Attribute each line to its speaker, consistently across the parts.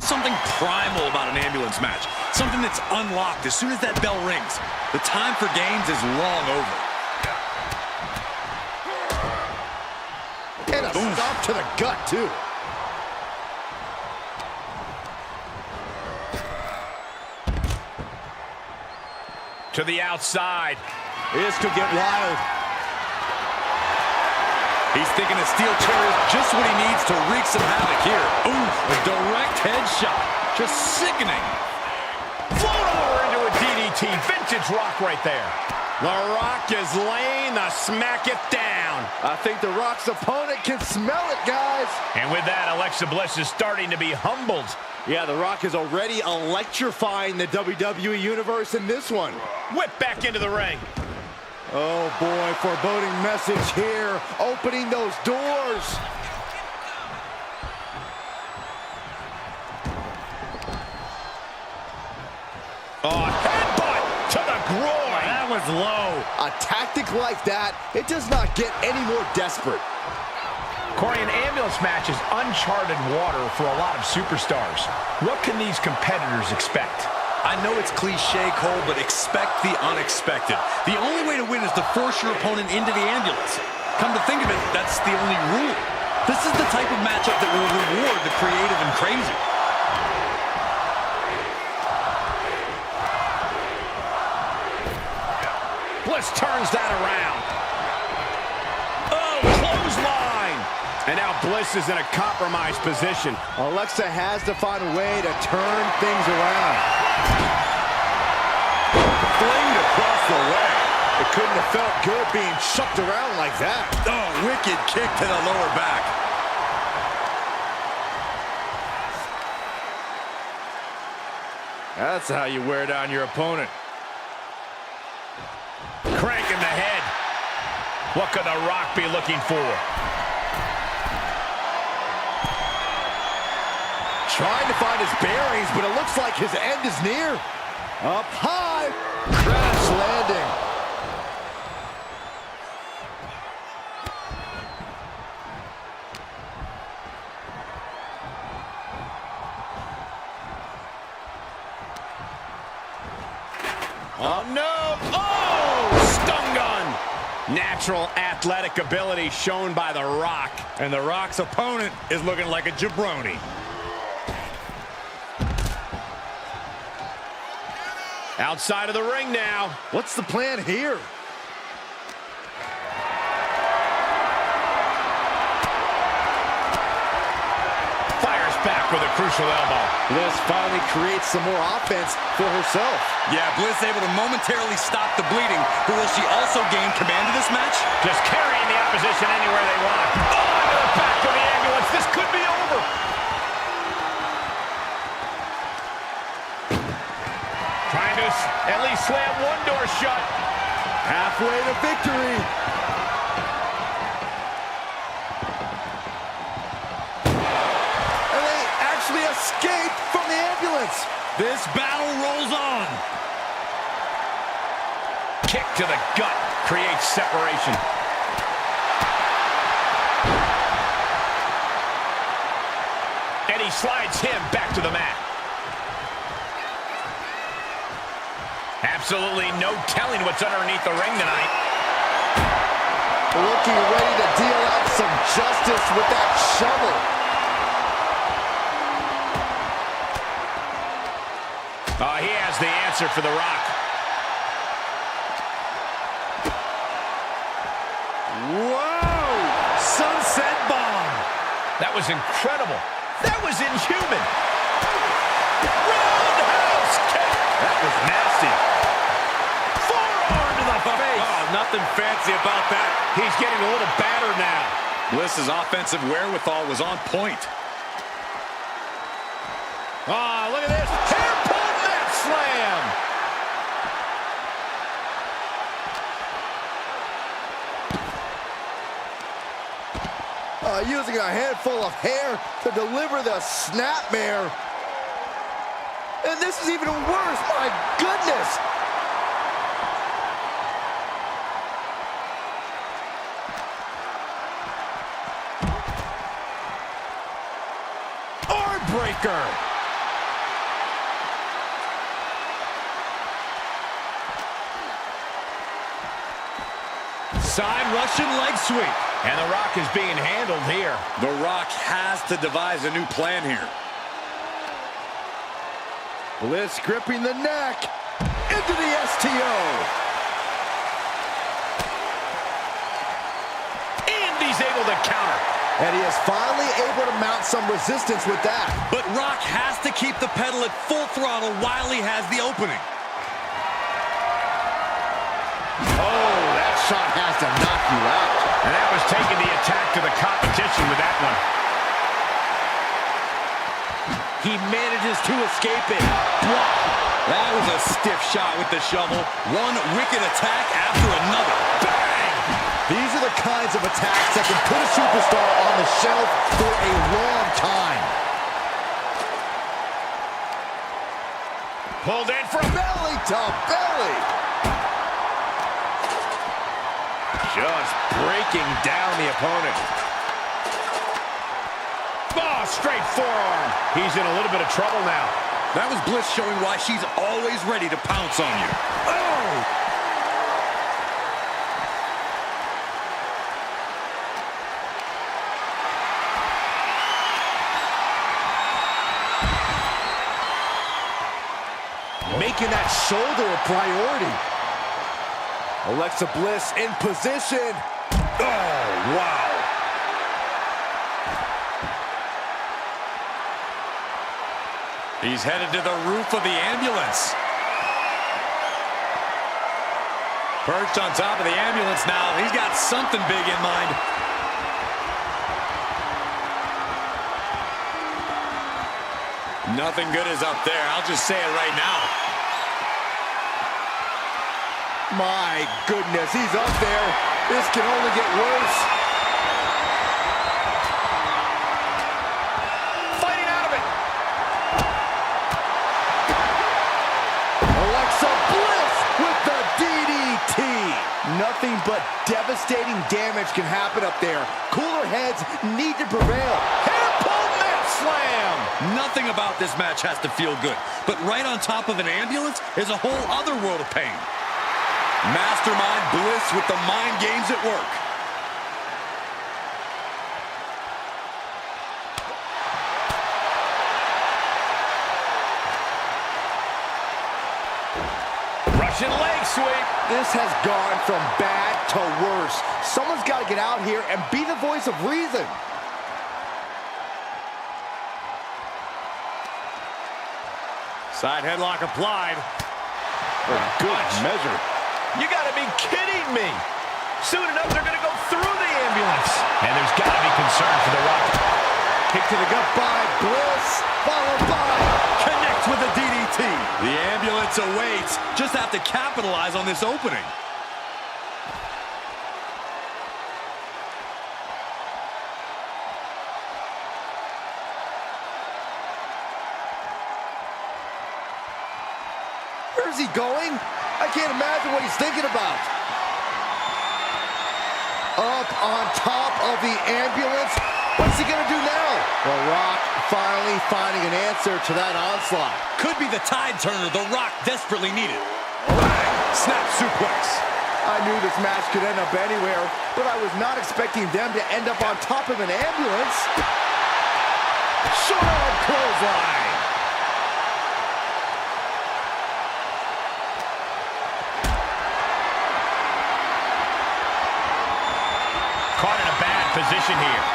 Speaker 1: Something primal about an ambulance match. Something that's unlocked as soon as that bell rings. The time for games is long over.
Speaker 2: And a stop to the gut, too.
Speaker 3: To the outside.
Speaker 2: This could get wild.
Speaker 1: He's thinking a steel chair is just what he needs to wreak some havoc here. Ooh, a direct headshot. Just sickening.
Speaker 3: Float over into a DDT. Vintage Rock right there. The Rock is laying the smack it down.
Speaker 2: I think The Rock's opponent can smell it, guys.
Speaker 3: And with that, Alexa Bliss is starting to be humbled.
Speaker 2: Yeah, The Rock is already electrifying the WWE Universe in this one.
Speaker 3: Whip back into the ring.
Speaker 2: Oh, boy, foreboding message here. Opening those doors.
Speaker 3: Oh, headbutt to the groin.
Speaker 1: That was low.
Speaker 2: A tactic like that, it does not get any more desperate.
Speaker 3: Corey, an ambulance match is uncharted water for a lot of superstars. What can these competitors expect?
Speaker 1: I know it's cliche, Cole, but expect the unexpected. The only way to win is to force your opponent into the ambulance. Come to think of it, that's the only rule. This is the type of matchup that will reward the creative and crazy.
Speaker 3: Bliss turns that around. Oh, clothesline! And now Bliss is in a compromised position.
Speaker 2: Alexa has to find a way to turn things around. Flinged across the leg. It couldn't have felt good being chucked around like that.
Speaker 1: Oh, wicked kick to the lower back.
Speaker 2: That's how you wear down your opponent.
Speaker 3: Crank in the head. What could The Rock be looking for?
Speaker 2: Trying to find his bearings, but it looks like his end is near. Up high. Crash landing.
Speaker 3: Oh, no. Oh, stun gun. Natural athletic ability shown by The Rock.
Speaker 1: And The Rock's opponent is looking like a jabroni.
Speaker 3: Outside of the ring now.
Speaker 2: What's the plan here?
Speaker 3: Fires back with a crucial elbow.
Speaker 2: Bliss finally creates some more offense for herself.
Speaker 1: Yeah, Bliss able to momentarily stop the bleeding, but will she also gain command of this match?
Speaker 3: Just carrying the opposition anywhere they want. Oh, into the back of the ambulance. This could be over. Trying to at least slam one door shut.
Speaker 2: Halfway to victory. And they actually escaped from the ambulance.
Speaker 1: This battle rolls on.
Speaker 3: Kick to the gut creates separation. And he slides him back to the mat. Absolutely no telling what's underneath the ring tonight.
Speaker 2: Looking ready to deal out some justice with that shovel.
Speaker 3: He has the answer for The Rock.
Speaker 2: Whoa! Sunset bomb.
Speaker 3: That was incredible. That was inhuman. Roundhouse kick.
Speaker 1: That was nasty.
Speaker 3: Forearm to the face.
Speaker 1: Oh, nothing fancy about that.
Speaker 3: He's getting a little battered now.
Speaker 1: Bliss's offensive wherewithal was on point.
Speaker 3: Ah, look at this. Hairpin mat slam.
Speaker 2: Using a handful of hair to deliver the snapmare. And this is even worse. My goodness.
Speaker 3: Arm breaker.
Speaker 1: Side Russian leg sweep.
Speaker 3: And The Rock is being handled here.
Speaker 1: The Rock has to devise a new plan here.
Speaker 2: Bliss gripping the neck into the STO.
Speaker 3: And he's able to counter.
Speaker 2: And he is finally able to mount some resistance with that.
Speaker 1: But Rock has to keep the pedal at full throttle while he has the opening.
Speaker 2: Oh, that shot has to knock you out.
Speaker 3: And that was taking the attack to the competition with that one.
Speaker 1: He manages to escape it. Wow. That was a stiff shot with the shovel. One wicked attack after another. Bang!
Speaker 2: These are the kinds of attacks that can put a superstar on the shelf for a long time.
Speaker 3: Pulled in for a
Speaker 2: Belly to belly.
Speaker 3: just breaking down the opponent. Oh, straight forearm. He's in a little bit of trouble now.
Speaker 1: That was Bliss showing why she's always ready to pounce on you. Oh!
Speaker 2: Making that shoulder a priority. Alexa Bliss in position.
Speaker 1: Oh, wow. He's headed to the roof of the ambulance. Perched on top of the ambulance now. He's got something big in mind. Nothing good is up there. I'll just say it right now.
Speaker 2: My goodness, he's up there. This can only get worse.
Speaker 3: Fighting out of it.
Speaker 2: Alexa Bliss with the DDT. Nothing but devastating damage can happen up there. Cooler heads need to prevail.
Speaker 3: Hair pull mat slam.
Speaker 1: Nothing about this match has to feel good. But right on top of an ambulance is a whole other world of pain. Mastermind Bliss with the mind games at work.
Speaker 3: Russian leg sweep.
Speaker 2: This has gone from bad to worse. Someone's got to get out here and be the voice of reason.
Speaker 1: Side headlock applied.
Speaker 2: For good measure.
Speaker 3: You gotta be kidding me. Soon enough, they're gonna go through the ambulance. And there's gotta be concern for The Rock.
Speaker 2: Kick to the gut by Bliss, followed by...
Speaker 1: Connects with a DDT. The ambulance awaits. Just have to capitalize on this opening.
Speaker 2: Where's he going? I can't imagine what he's thinking about. Up on top of the ambulance. What's he gonna do now? The Rock finally finding an answer to that onslaught.
Speaker 1: Could be the tide turner The Rock desperately needed. Bang! Snap suplex.
Speaker 2: I knew this match could end up anywhere, but I was not expecting them to end up on top of an ambulance.
Speaker 3: Short arm clothesline. Caught in a bad position here.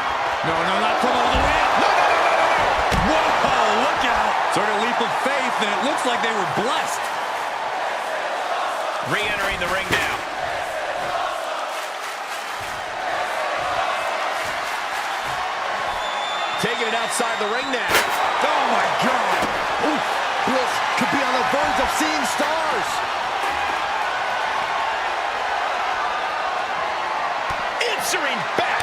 Speaker 1: No, not from all the way up. No. Whoa, look out. Sort of leap of faith, and it looks like they were blessed.
Speaker 3: Re-entering the ring now. Taking it outside the ring now.
Speaker 1: Oh, my God.
Speaker 2: Oof, Bliss could be on the verge of seeing stars.
Speaker 3: Answering back.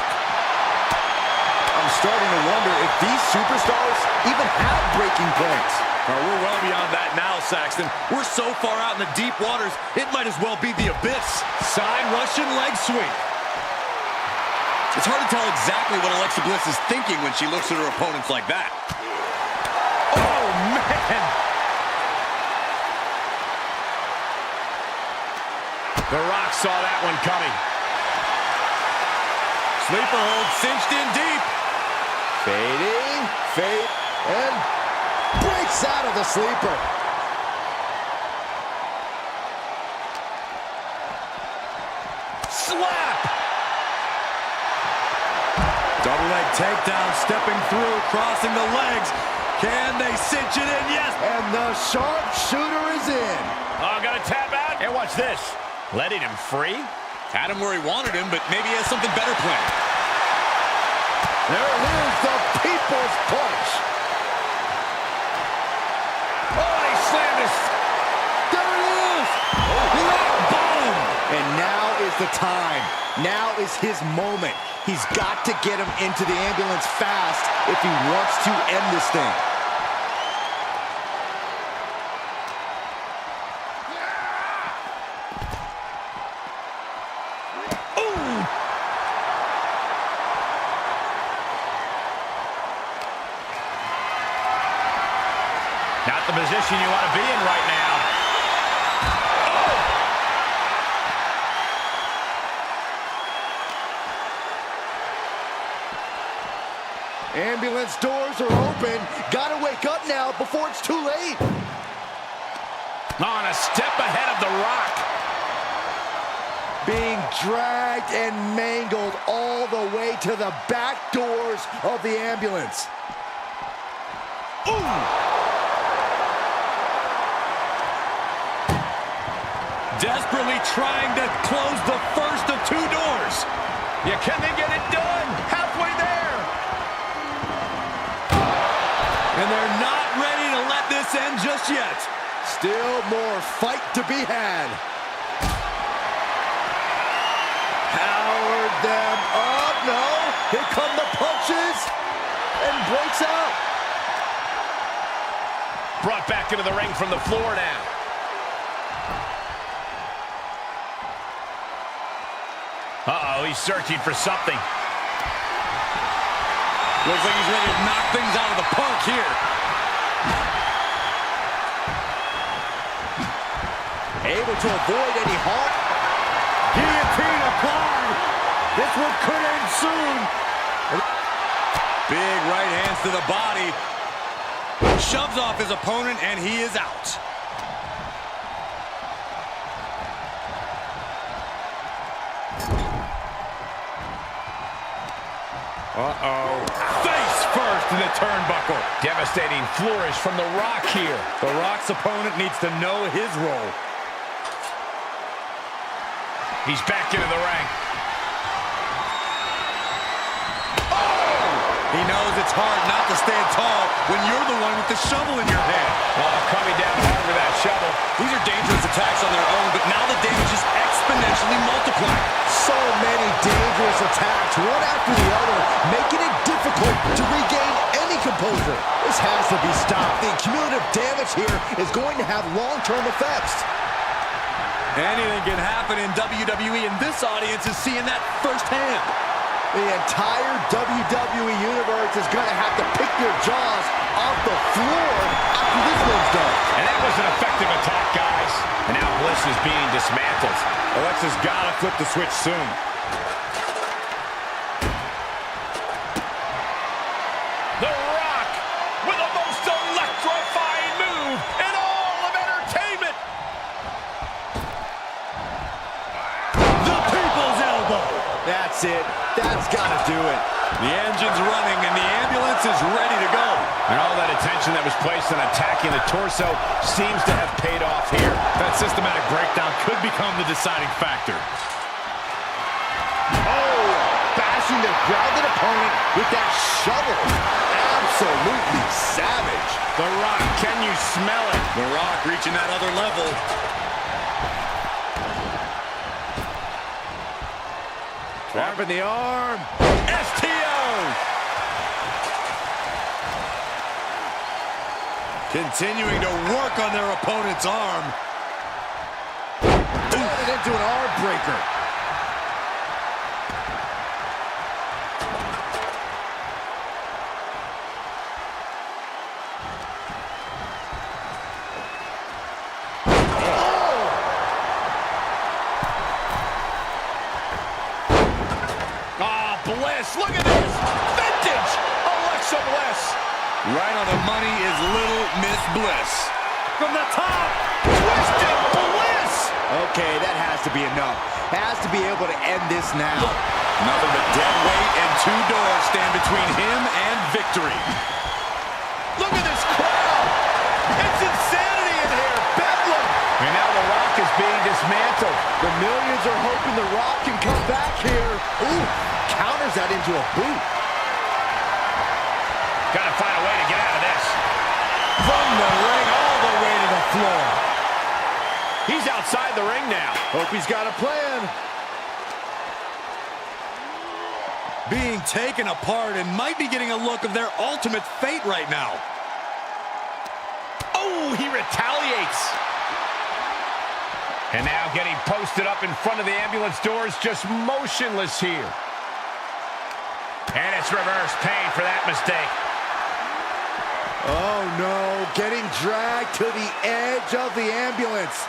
Speaker 2: I'm starting to wonder if these superstars even have breaking points.
Speaker 1: We're well beyond that now, Saxton. We're so far out in the deep waters, it might as well be the abyss. Side Russian leg sweep. It's hard to tell exactly what Alexa Bliss is thinking when she looks at her opponents like that.
Speaker 3: Oh, man. The Rock saw that one coming.
Speaker 1: Sleeper hold cinched in deep.
Speaker 2: Fading, and breaks out of the sleeper.
Speaker 1: Slap! Double leg takedown, stepping through, crossing the legs. Can they cinch it in? Yes!
Speaker 2: And the sharpshooter is in.
Speaker 3: Oh, gonna tap out. And watch this. Letting him free.
Speaker 1: Had him where he wanted him, but maybe he has something better planned.
Speaker 2: There it is, the people's punch.
Speaker 3: Oh, he slammed his...
Speaker 2: There it is.
Speaker 1: Rock bottom!
Speaker 2: And now is the time. Now is his moment. He's got to get him into the ambulance fast if he wants to end this thing.
Speaker 3: Not the position you want to be in right now.
Speaker 2: Ambulance doors are open. Gotta wake up now before it's too late.
Speaker 3: On a step ahead of The Rock.
Speaker 2: Being dragged and mangled all the way to the back doors of the ambulance.
Speaker 3: Ooh!
Speaker 1: Desperately trying to close the first of two doors.
Speaker 3: Yeah, can they get it done? Halfway there.
Speaker 1: And they're not ready to let this end just yet.
Speaker 2: Still more fight to be had. Powered them up. No. Here come the punches. And breaks out.
Speaker 3: Brought back into the ring from the floor now. Uh-oh, he's searching for something.
Speaker 1: Looks like he's ready to knock things out of the park here.
Speaker 2: Able to avoid any harm.
Speaker 1: Guillotine applied. This one could end soon. Big right hands to the body. Shoves off his opponent, and he is out. Uh-oh. Face first in the turnbuckle.
Speaker 3: Devastating flourish from The Rock here.
Speaker 1: The Rock's opponent needs to know his role.
Speaker 3: He's back into the ring.
Speaker 1: Oh! He knows it's hard not to stand tall when you're the one with the shovel in your hand.
Speaker 3: Oh, coming down hard with that shovel.
Speaker 1: These are dangerous attacks on their own, but now the damage is exponentially multiplied.
Speaker 2: So many dangerous attacks, one after the other, making it difficult to regain any composure. This has to be stopped. The cumulative damage here is going to have long-term effects.
Speaker 1: Anything can happen in WWE, and this audience is seeing that firsthand.
Speaker 2: The entire WWE Universe is going to have to pick their jaws off the floor after this one's done.
Speaker 3: And that was an effective attack, guys. And now Bliss is being dismantled.
Speaker 1: Alexa's got to flip the switch soon.
Speaker 3: The Rock with the most electrifying move in all of entertainment.
Speaker 1: The people's elbow.
Speaker 2: That's it. That's got to do it.
Speaker 1: The engine's running, and the ambulance is ready to go.
Speaker 3: And all that attention that was placed on attacking the torso seems to have paid off here.
Speaker 1: That systematic breakdown could become the deciding factor.
Speaker 2: Oh, bashing the grounded opponent with that shovel. Absolutely savage.
Speaker 3: The Rock, can you smell it?
Speaker 1: The Rock reaching that other level.
Speaker 2: Trap in the arm.
Speaker 3: STO!
Speaker 1: Continuing to work on their opponent's arm.
Speaker 2: Turn it into an arm breaker.
Speaker 3: this. Look at this. Vintage Alexa Bliss.
Speaker 1: Right on the money is Little Miss Bliss. From the top.
Speaker 3: Twisted Bliss.
Speaker 2: Okay, that has to be enough. Has to be able to end this now.
Speaker 1: Nothing but dead weight and two doors stand between him and victory.
Speaker 3: Look at this crowd. It's insanity in here. Bedlam. And now The Rock is being dismantled.
Speaker 2: The millions are hoping The Rock can come back here. Ooh, counters that into a boot.
Speaker 3: Gotta find a way to get out of this.
Speaker 1: From the ring all the way to the floor.
Speaker 3: He's outside the ring now.
Speaker 2: Hope he's got a plan.
Speaker 1: Being taken apart and might be getting a look of their ultimate fate right now.
Speaker 3: Oh, he retaliates. And now getting posted up in front of the ambulance doors, just motionless here. And it's reverse pain for that mistake.
Speaker 2: Oh no, getting dragged to the edge of the ambulance.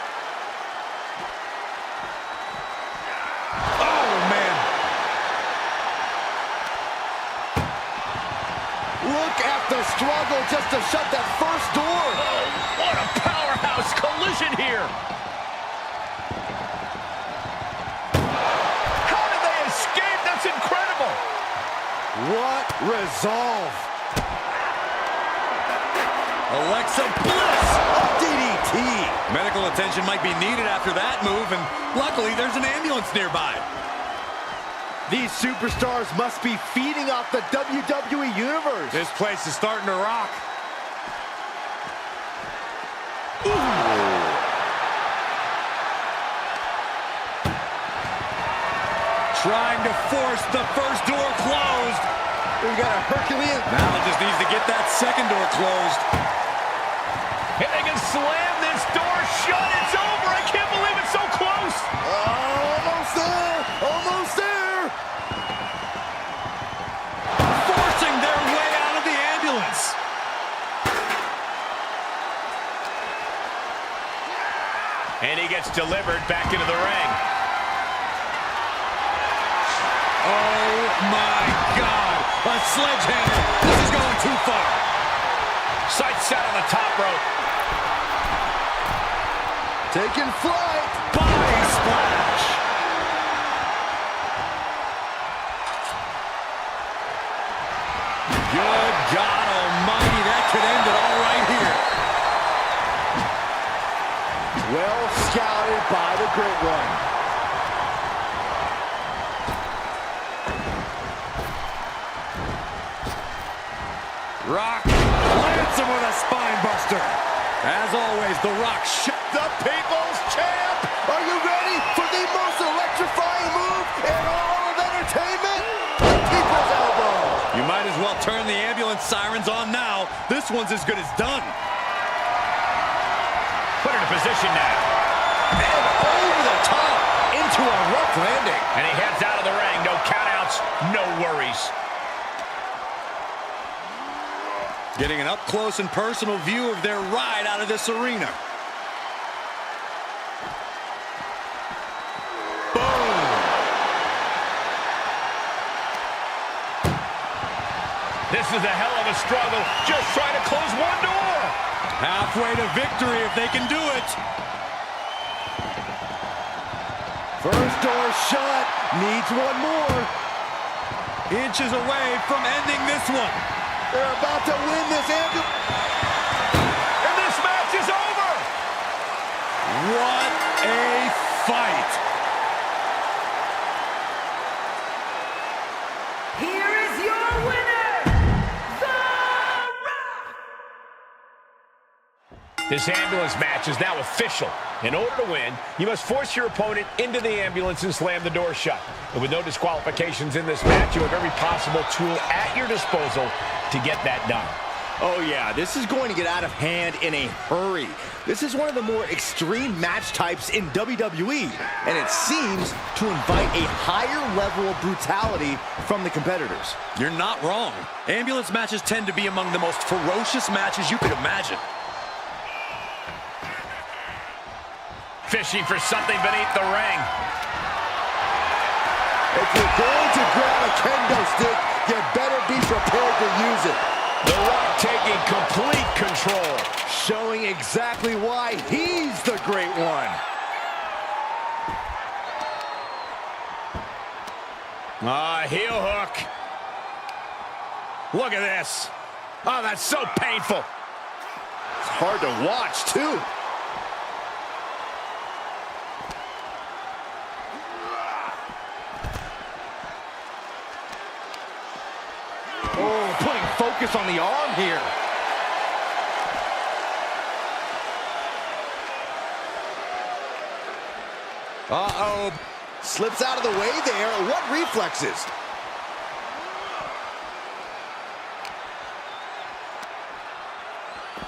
Speaker 1: Oh, man.
Speaker 2: Look at the struggle just to shut that first door.
Speaker 3: Oh, what a powerhouse collision here. How did they escape? That's incredible.
Speaker 2: What resolve.
Speaker 1: Alexa Bliss.
Speaker 2: A DDT.
Speaker 1: Medical attention might be needed after that move, and luckily there's an ambulance nearby.
Speaker 2: These superstars must be feeding off the WWE Universe.
Speaker 1: This place is starting to rock. Trying to force the first door closed.
Speaker 2: We got a Herculean.
Speaker 1: Now it just needs to get that second door closed.
Speaker 3: And they can slam this door shut. It's over. I can't believe it's so close.
Speaker 2: Almost there. Almost there.
Speaker 1: Forcing their way out of the ambulance.
Speaker 3: And he gets delivered back into the ring.
Speaker 1: Oh my God. A sledgehammer. This is going too far.
Speaker 3: Sights set on the top rope.
Speaker 2: Taking flight.
Speaker 1: Body splash. Good God almighty. That could end it all right here.
Speaker 2: Well scouted by the Great One.
Speaker 1: Rock lands him with a spine buster. As always, The Rock
Speaker 2: The People's Champ. Are you ready for the most electrifying move in all of entertainment? The People's Elbow.
Speaker 1: You might as well turn the ambulance sirens on now. This one's as good as done.
Speaker 3: Put in a position now.
Speaker 2: And over the top into a rough landing.
Speaker 3: And he heads out of the ring. No countouts, no worries.
Speaker 1: Getting an up-close and personal view of their ride out of this arena. Boom!
Speaker 3: This is a hell of a struggle. Just trying to close one door.
Speaker 1: Halfway to victory if they can do it.
Speaker 2: First door shut. Needs one more.
Speaker 1: Inches away from ending this one.
Speaker 2: They're about to win this ambulance.
Speaker 3: And this match is over.
Speaker 1: What a fight.
Speaker 4: Here is your winner, The Rock!
Speaker 3: This ambulance match is now official. In order to win, you must force your opponent into the ambulance and slam the door shut. And with no disqualifications in this match, you have every possible tool at your disposal to get that done.
Speaker 2: Oh yeah, this is going to get out of hand in a hurry. This is one of the more extreme match types in WWE, and it seems to invite a higher level of brutality from the competitors.
Speaker 1: You're not wrong. Ambulance matches tend to be among the most ferocious matches you could imagine.
Speaker 3: Fishing for something beneath the ring.
Speaker 2: If you're going to grab a kendo stick, you better be prepared to use it.
Speaker 3: The Rock taking complete control.
Speaker 2: Showing exactly why he's the great one.
Speaker 3: Heel hook. Look at this. Oh, that's so painful.
Speaker 2: It's hard to watch, too. Oh, putting focus on the arm here. Uh-oh. Slips out of the way there. What reflexes?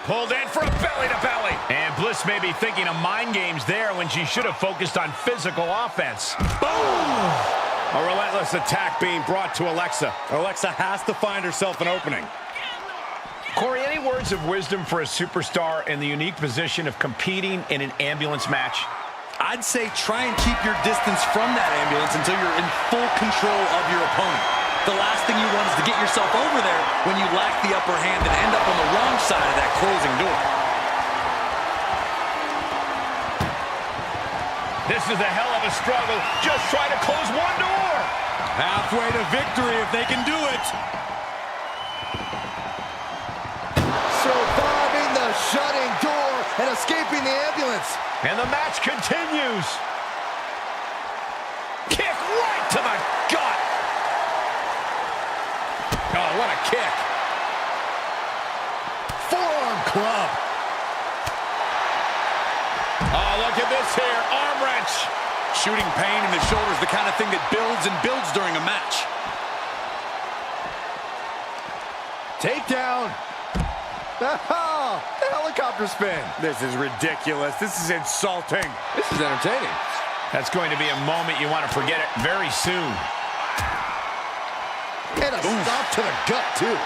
Speaker 3: Pulled in for a belly-to-belly. And Bliss may be thinking of mind games there when she should have focused on physical offense. Boom! A relentless attack being brought to Alexa.
Speaker 1: Alexa has to find herself an opening.
Speaker 3: Corey, any words of wisdom for a superstar in the unique position of competing in an ambulance match?
Speaker 1: I'd say try and keep your distance from that ambulance until you're in full control of your opponent. The last thing you want is to get yourself over there when you lack the upper hand and end up on the wrong side of that closing door.
Speaker 3: This is a hell of a struggle, just trying to close one door.
Speaker 1: Halfway to victory if they can do it.
Speaker 2: Surviving the shutting door and escaping the ambulance.
Speaker 3: And the match continues. Kick right to the gut. Oh, what a kick.
Speaker 2: Forearm club.
Speaker 3: Oh, look at this here. Arm wrench.
Speaker 1: Shooting pain in the shoulder is the kind of thing that builds and builds during a match.
Speaker 2: Takedown. Oh, the helicopter spin.
Speaker 3: This is ridiculous. This is insulting.
Speaker 2: This is entertaining.
Speaker 3: That's going to be a moment you want to forget it very soon.
Speaker 2: And a stop to the gut, too.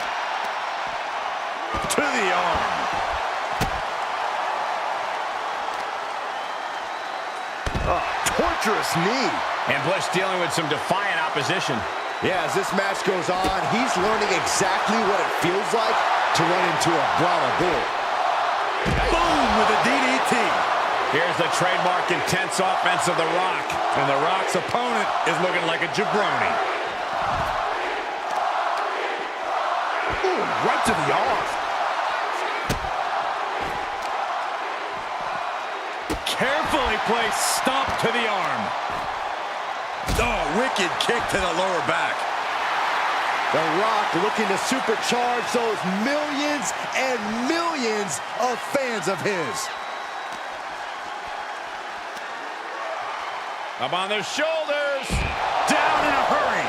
Speaker 3: To the arm.
Speaker 2: Torturous knee.
Speaker 3: And Bliss dealing with some defiant opposition.
Speaker 2: Yeah, as this match goes on, he's learning exactly what it feels like to run into a Brahma bull.
Speaker 1: Boom with a DDT.
Speaker 3: Here's the trademark intense offense of The Rock.
Speaker 1: And The Rock's opponent is looking like a jabroni.
Speaker 2: Ooh, right to the arm.
Speaker 1: Carefully placed stomp to the arm. Oh, wicked kick to the lower back.
Speaker 2: The Rock looking to supercharge those millions and millions of fans of his.
Speaker 3: Up on the shoulders.
Speaker 1: Down in a hurry.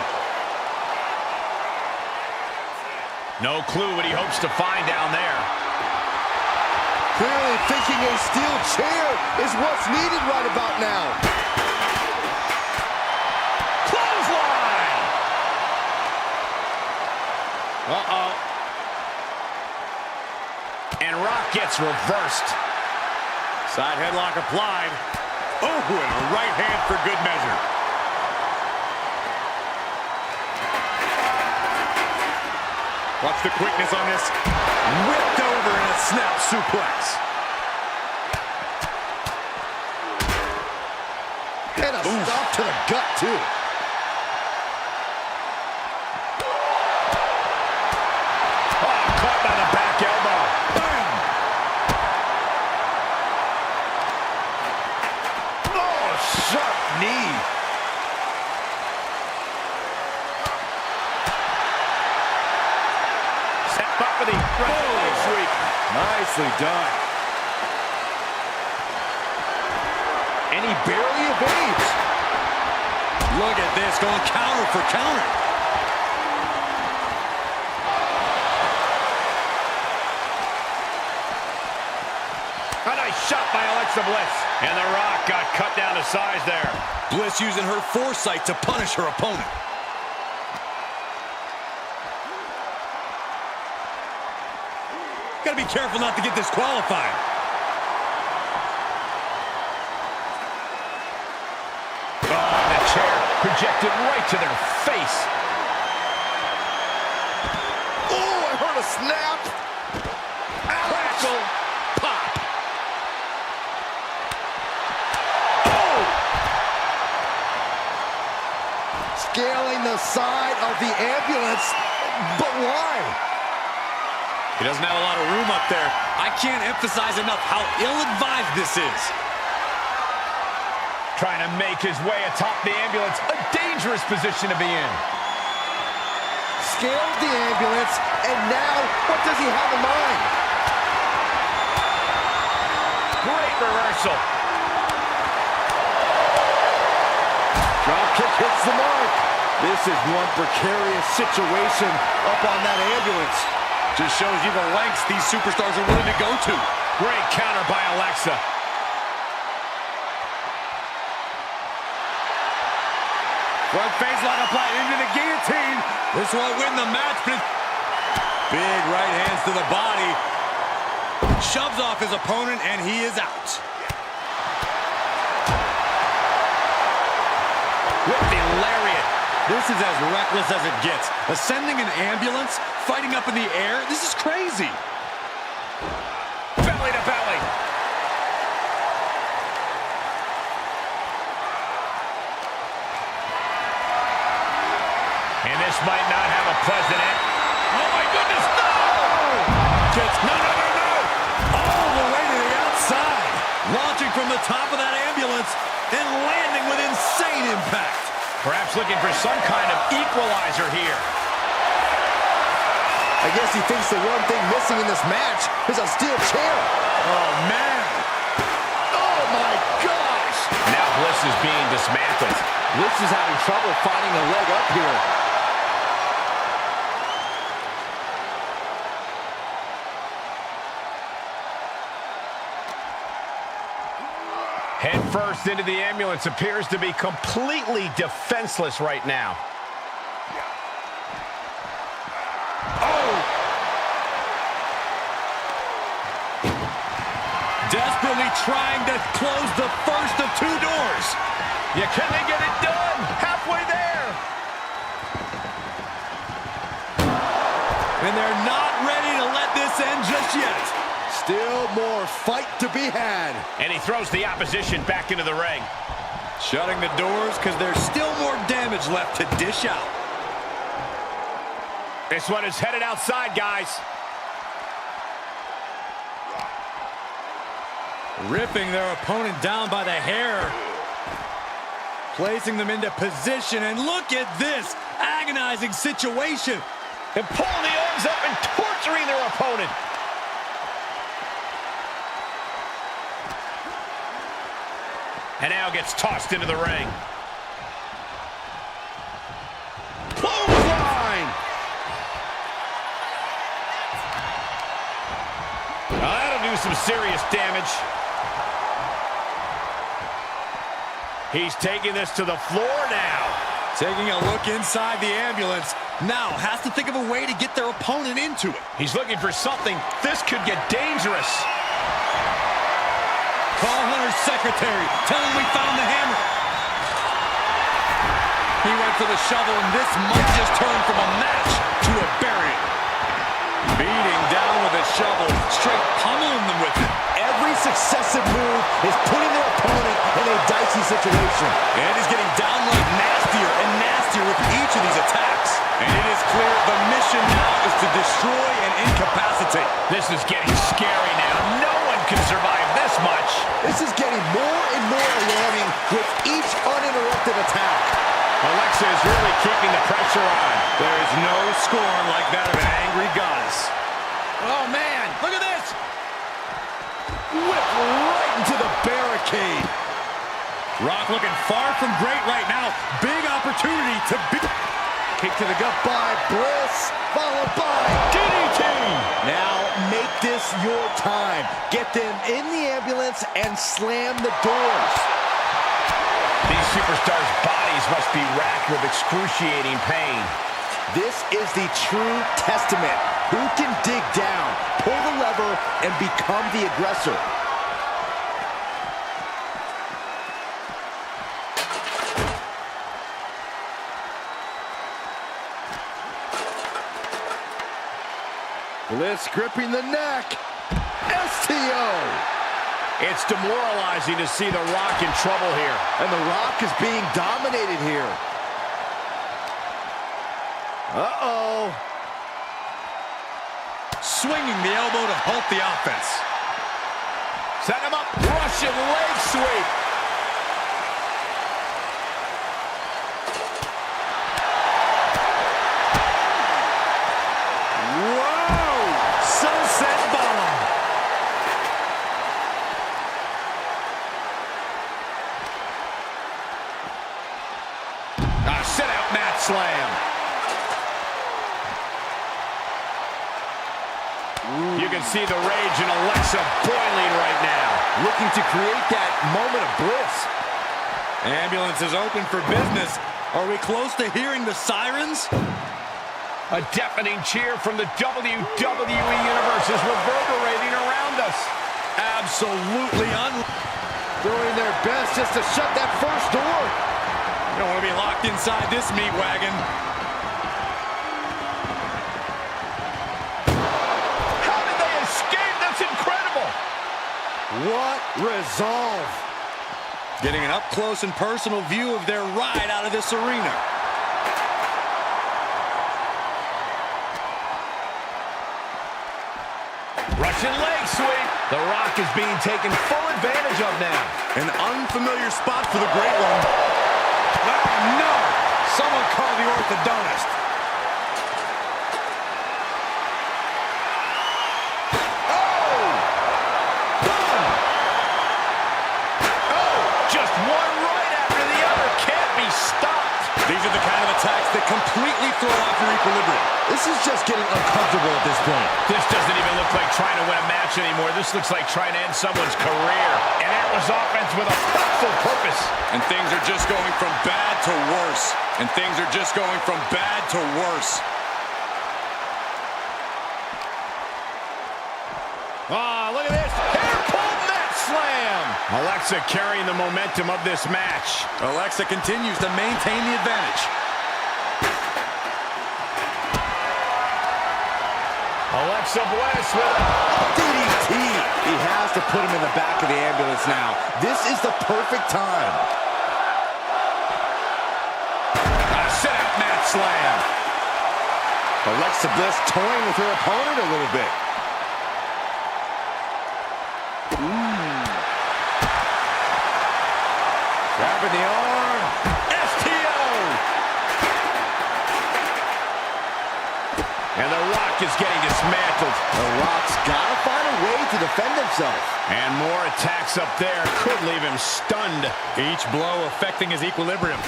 Speaker 3: No clue what he hopes to find down there.
Speaker 2: Clearly thinking a steel chair is what's needed right about now.
Speaker 3: Clothesline! Uh-oh. And Rock gets reversed.
Speaker 1: Side headlock applied. Oh, and a right hand for good measure. Watch the quickness on this. Whipped over in a snap suplex.
Speaker 2: And a stop to the gut, too.
Speaker 3: Oh, caught by the back elbow.
Speaker 1: Bam!
Speaker 2: Oh, sharp knee.
Speaker 3: Step up for the sweep.
Speaker 1: Nicely done.
Speaker 2: And he barely evades.
Speaker 1: Look at this, going counter for counter.
Speaker 3: A nice shot by Alexa Bliss. And The Rock got cut down to size there.
Speaker 1: Bliss using her foresight to punish her opponent. Gotta be careful not to get disqualified.
Speaker 3: Oh, the chair. projected right to their face.
Speaker 2: Oh, I heard a snap.
Speaker 3: Crackle, pop.
Speaker 2: Oh! Scaling the side of the ambulance, but why?
Speaker 1: He doesn't have a lot of room up there. I can't emphasize enough how ill-advised this is.
Speaker 3: Trying to make his way atop the ambulance. A dangerous position to be in.
Speaker 2: Scaled the ambulance, and now what does he have in mind?
Speaker 3: Great reversal.
Speaker 2: Drop kick hits the mark. This is one precarious situation up on that ambulance.
Speaker 1: Just shows you the lengths these superstars are willing to go to.
Speaker 3: Great counter by Alexa.
Speaker 1: Front face lock applied into the guillotine. This won't win the match, but big right hands to the body. Shoves off his opponent, and he is out. With the lariat. This is as reckless as it gets. Ascending an ambulance, fighting up in the air. This is crazy.
Speaker 3: Belly to belly. And this might not have a pleasant end. Oh my goodness, no!
Speaker 1: No. All the way to the outside. Launching from the top of that ambulance and landing with insane impact.
Speaker 3: Perhaps looking for some kind of equalizer here.
Speaker 2: I guess he thinks the one thing missing in this match is a steel chair.
Speaker 1: Oh, man.
Speaker 2: Oh, my gosh.
Speaker 3: Now Bliss is being dismantled.
Speaker 2: Bliss is having trouble finding a leg up here.
Speaker 3: Head first into the ambulance, appears to be completely defenseless right now.
Speaker 1: Oh! Desperately trying to close the first of two doors.
Speaker 3: Yeah, can they get it done? Halfway there.
Speaker 1: And they're not ready to let this end just yet.
Speaker 2: Still more fight to be had.
Speaker 3: And he throws the opposition back into the ring.
Speaker 1: Shutting the doors because there's still more damage left to dish out.
Speaker 3: This one is headed outside, guys.
Speaker 1: Ripping their opponent down by the hair. Placing them into position, and look at this agonizing situation.
Speaker 3: And pulling the arms up and torturing their opponent. And now gets tossed into the ring.
Speaker 2: Clothesline!
Speaker 3: Now that'll do some serious damage. He's taking this to the floor now.
Speaker 1: Taking a look inside the ambulance. Now has to think of a way to get their opponent into it.
Speaker 3: He's looking for something. This could get dangerous.
Speaker 1: Call Hunter's secretary. Tell him we found the hammer. He went for the shovel, and this might just turn from a match to a burial. Beating down with a shovel, straight pummeling them with it.
Speaker 2: Every successive move is putting their opponent in a dicey situation.
Speaker 1: And he's getting downright nastier and nastier with each of these attacks. And it is clear the mission now is to destroy and incapacitate.
Speaker 3: This is getting scary now. No one can survive this much.
Speaker 2: This is getting more and more alarming with each uninterrupted attack.
Speaker 3: Alexa is really keeping the pressure on.
Speaker 1: There is no scorn like that of an angry goddess. Oh, man, look at this.
Speaker 2: Whip right into the barricade.
Speaker 1: Rock looking far from great right now. Big opportunity to be...
Speaker 2: Kick to the gut by Bliss, followed by
Speaker 3: DDT.
Speaker 2: Now make this your time. Get them in the ambulance and slam the doors.
Speaker 3: These superstars' bodies must be racked with excruciating pain.
Speaker 2: This is the true testament. Who can dig down, pull the lever, and become the aggressor? Bliss gripping the neck. STO.
Speaker 3: It's demoralizing to see The Rock in trouble here.
Speaker 2: And The Rock is being dominated here. Uh-oh.
Speaker 1: Swinging the elbow to halt the offense.
Speaker 3: Set him up. Russian leg sweep.
Speaker 1: Whoa! Sunset bomb.
Speaker 3: Sit-out mat slam. You can see the rage in Alexa boiling right now.
Speaker 2: Looking to create that moment of bliss.
Speaker 1: Ambulance is open for business. Are we close to hearing the sirens?
Speaker 3: A deafening cheer from the WWE Universe is reverberating around us.
Speaker 1: Absolutely
Speaker 2: Doing their best just to shut that first door.
Speaker 1: You don't want to be locked inside this meat wagon.
Speaker 3: How did they escape? That's incredible.
Speaker 2: What resolve.
Speaker 1: Getting an up-close and personal view of their ride out of this arena.
Speaker 3: Russian leg sweep. The Rock is being taken full advantage of now.
Speaker 1: An unfamiliar spot for the Great One. Oh, no! Someone call the orthodontist.
Speaker 3: Oh! Boom! Oh! Just one right after the other. Can't be stopped.
Speaker 1: These are the kind of attacks that completely throw off your equilibrium.
Speaker 2: This is just getting uncomfortable at this point.
Speaker 3: This doesn't even look like trying to win a match anymore. This looks like trying to end someone's career. And that was offense with a hurtful purpose.
Speaker 1: And things are just going from bad to worse. And things are just going from bad to worse.
Speaker 3: Ah, look at this. Hair pull mat slam. Alexa carrying the momentum of this match.
Speaker 1: Alexa continues to maintain the advantage.
Speaker 3: Alexa Bliss with
Speaker 2: DDT. He has to put him in the back of the ambulance now. This is the perfect time.
Speaker 3: a sit-out mat slam.
Speaker 2: Alexa Bliss toying with her opponent a little bit. Grabbing the arm.
Speaker 3: STO. And The Rock is getting dismantled.
Speaker 2: The Rock's got to find a way to defend himself.
Speaker 3: And more attacks up there could leave him stunned.
Speaker 1: Each blow affecting his equilibrium.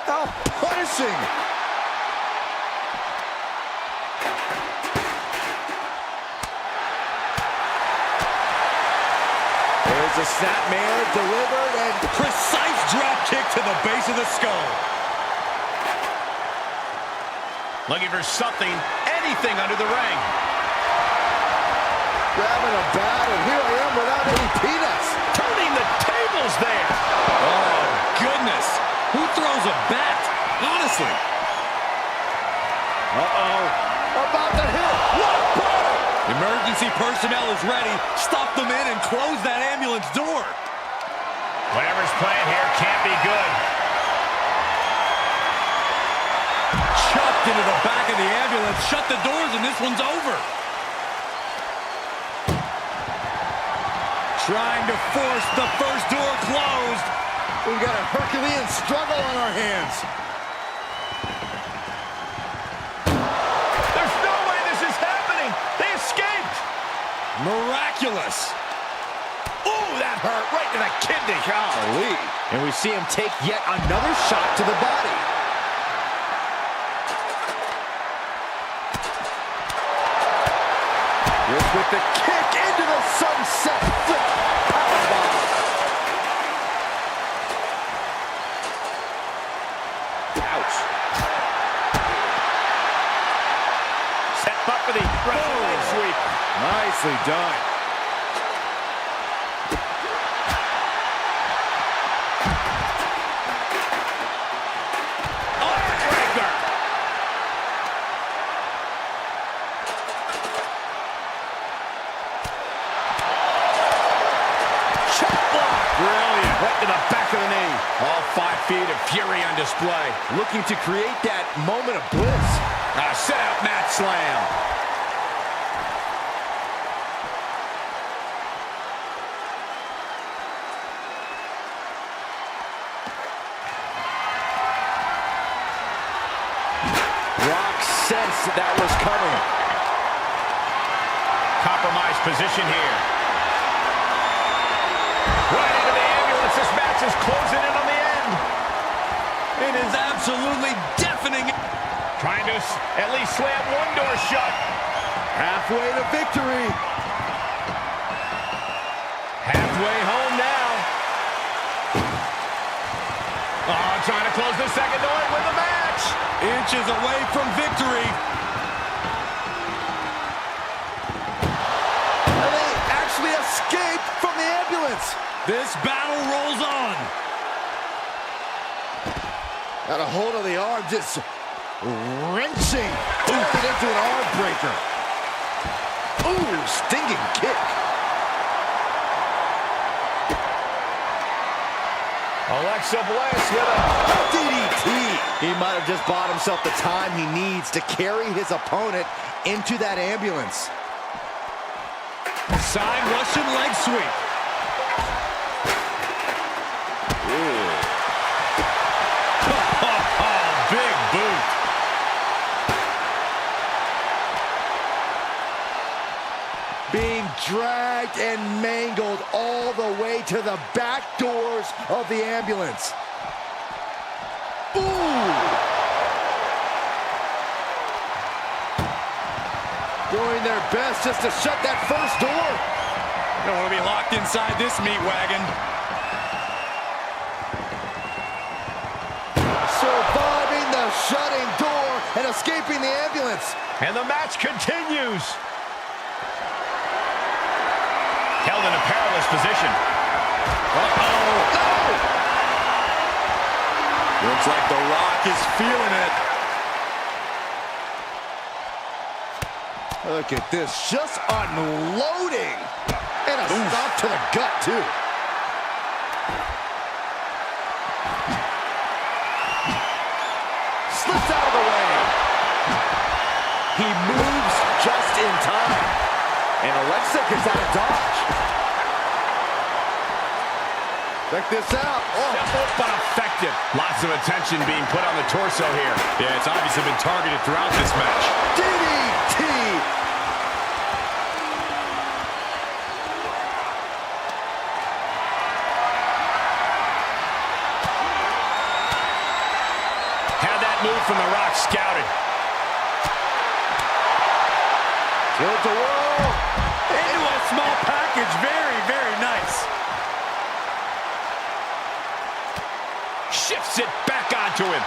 Speaker 2: How punishing. There's a snapmare delivered and
Speaker 1: Precise drop kick to the base of the skull.
Speaker 3: Looking for something, anything under the ring.
Speaker 2: grabbing a bat, and here I am without any peanuts.
Speaker 3: Turning the tables there.
Speaker 1: Oh, goodness. Who throws a bat? Honestly.
Speaker 2: Uh-oh. About to hit. What?
Speaker 1: Emergency personnel is ready. Stop them in and close that ambulance door.
Speaker 3: Whatever's playing here can't be good.
Speaker 1: Chucked into the back of the ambulance. Shut the doors and this one's over. Trying to force the first door closed.
Speaker 2: We've got a Herculean struggle on our hands.
Speaker 3: There's no way this is happening. They escaped.
Speaker 1: Miraculous.
Speaker 3: Ooh, that hurt right to the kidney.
Speaker 2: Golly. And we see him take yet another shot to the body. This with the kick into the sunset flip. Powerbomb. Ouch.
Speaker 3: Set up for the Russian leg sweep.
Speaker 2: Nicely done.
Speaker 3: Right to the back of the knee. All 5 feet of fury on display.
Speaker 2: Looking to create that moment of bliss.
Speaker 3: Set out mat slam.
Speaker 2: Rock sensed that was coming.
Speaker 3: Compromised position here. Right into the ambulance. This match is closing in on the end.
Speaker 1: It is absolutely deafening.
Speaker 3: Trying to at least slam one door shut.
Speaker 2: Halfway to victory.
Speaker 3: Halfway home now. Oh, trying to close the second door and win the match.
Speaker 1: Inches away from victory.
Speaker 2: And they actually escaped from the ambulance.
Speaker 1: This battle rolls on.
Speaker 2: Got a hold of the arm, just wrenching. Turned it into an arm breaker. Ooh, stinging kick.
Speaker 3: Alexa Bliss with a
Speaker 2: DDT. He might have just bought himself the time he needs to carry his opponent into that ambulance.
Speaker 1: Side Russian leg sweep. Big boot.
Speaker 2: Being dragged and mangled all the way to the back doors of the ambulance. Ooh! Doing their best just to shut that first door.
Speaker 1: Don't want to be locked inside this meat wagon.
Speaker 2: Surviving the shutting door and escaping the ambulance.
Speaker 3: And the match continues. Held in a perilous position.
Speaker 2: Uh-oh. No!
Speaker 1: Looks like The Rock is feeling it.
Speaker 2: Look at this, just unloading. And a stop to the gut, too. Slips out of the way. He moves just in time. And Alexa gets out of dodge. Check this out.
Speaker 3: Simple but effective. Lots of attention being put on the torso here.
Speaker 1: Yeah, it's obviously been targeted throughout this match.
Speaker 2: DDT.
Speaker 3: Had that move from The Rock scouted.
Speaker 2: Tilt-a-whirl.
Speaker 1: Into a small package. Very, very nice.
Speaker 3: Shifts it back onto him.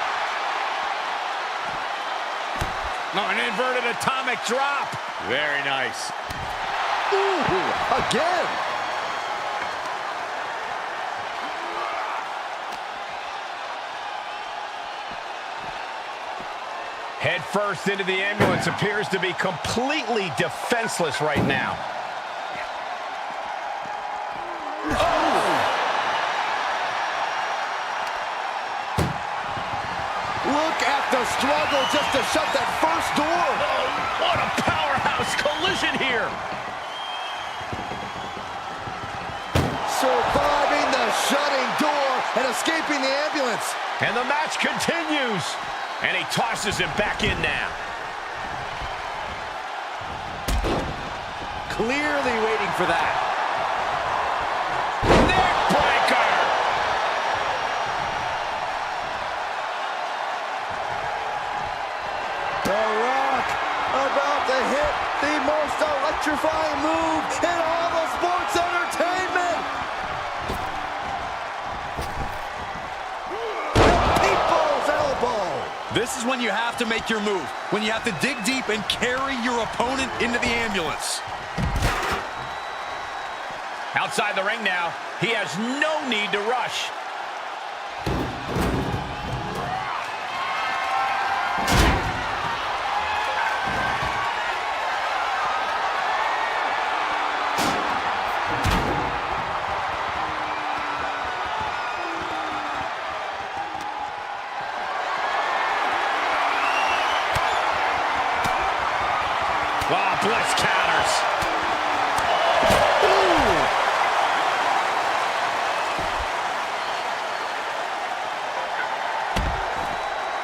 Speaker 3: Oh, an inverted atomic drop. Very nice.
Speaker 2: Ooh, again.
Speaker 3: Head first into the ambulance, appears to be completely defenseless right now.
Speaker 2: Look at the struggle just to shut that first door.
Speaker 3: Oh, what a powerhouse collision here.
Speaker 2: Surviving the shutting door and escaping the ambulance.
Speaker 3: And the match continues. And he tosses him back in now.
Speaker 2: Clearly waiting for that.
Speaker 3: Neck breaker.
Speaker 2: The Rock about to hit the most electrifying move in all of sports entertainment. The people's elbow.
Speaker 1: This is when you have to make your move. When you have to dig deep and carry your opponent into the ambulance.
Speaker 3: Outside the ring now, he has no need to rush. counters.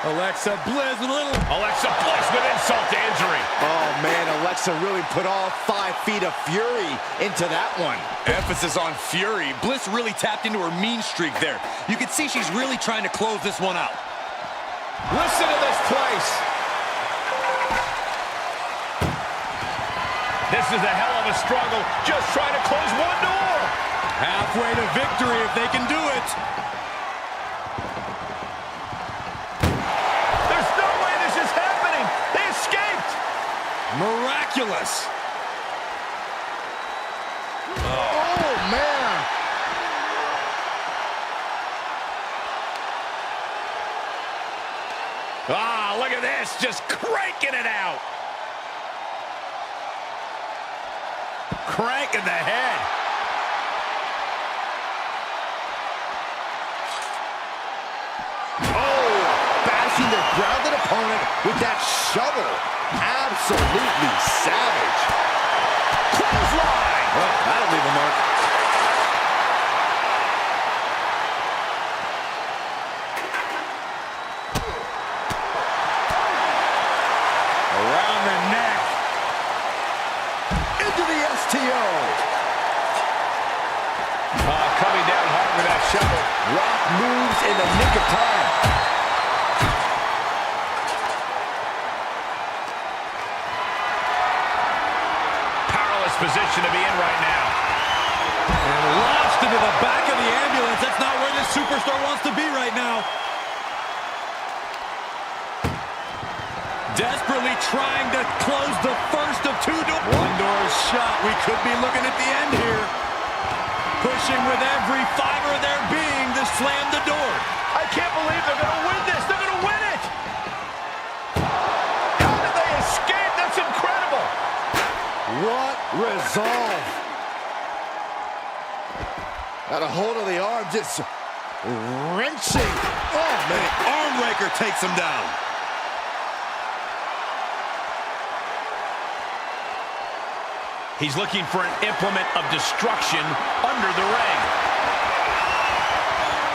Speaker 1: Alexa Bliss with a little...
Speaker 3: Alexa Bliss with insult to injury.
Speaker 2: Oh, man, Alexa really put all 5 feet of fury into that one.
Speaker 1: Emphasis on fury. Bliss really tapped into her mean streak there. You can see she's really trying to close this one out.
Speaker 3: Listen to this place. This is a hell of a struggle, just trying to close one door.
Speaker 1: Halfway to victory if they can do it.
Speaker 3: There's no way this is happening. They escaped.
Speaker 1: Miraculous.
Speaker 2: Oh, man.
Speaker 3: Ah, look at this, just cranking it out. Cranking the head.
Speaker 2: Oh, bashing their grounded opponent with that shovel. Absolutely savage. Clothesline.
Speaker 1: Well, that'll leave a mark.
Speaker 2: Around the neck. Into the STO.
Speaker 3: Coming down hard with that shovel.
Speaker 2: Rock moves in the nick of time.
Speaker 3: Powerless position to be in right now.
Speaker 1: And launched into the back of the ambulance. That's not where this superstar wants to be right now. Desperately trying to close the first of 2 doors. One door is shut. We could be looking at the end here. Pushing with every fiber of their being to slam the door.
Speaker 3: I can't believe they're going to win this. They're going to win it. How did they escape? That's incredible.
Speaker 2: What resolve. Got a hold of the arm, just wrenching. Oh, man.
Speaker 1: Arm raker takes him down.
Speaker 3: He's looking for an implement of destruction under the ring.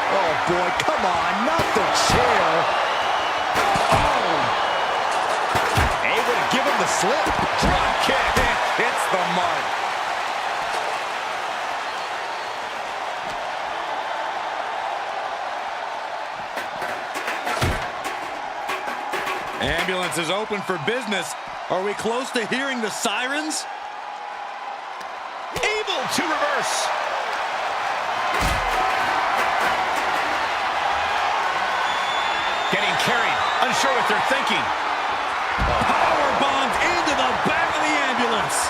Speaker 2: Oh, boy, come on, not the chair. Oh. Able to give him the slip.
Speaker 3: Drop kick.
Speaker 1: Hits the mark. Ambulance is open for business. Are we close to hearing the sirens?
Speaker 3: Able to reverse. Getting carried. Unsure what they're thinking.
Speaker 1: Power bombs into the back of the ambulance.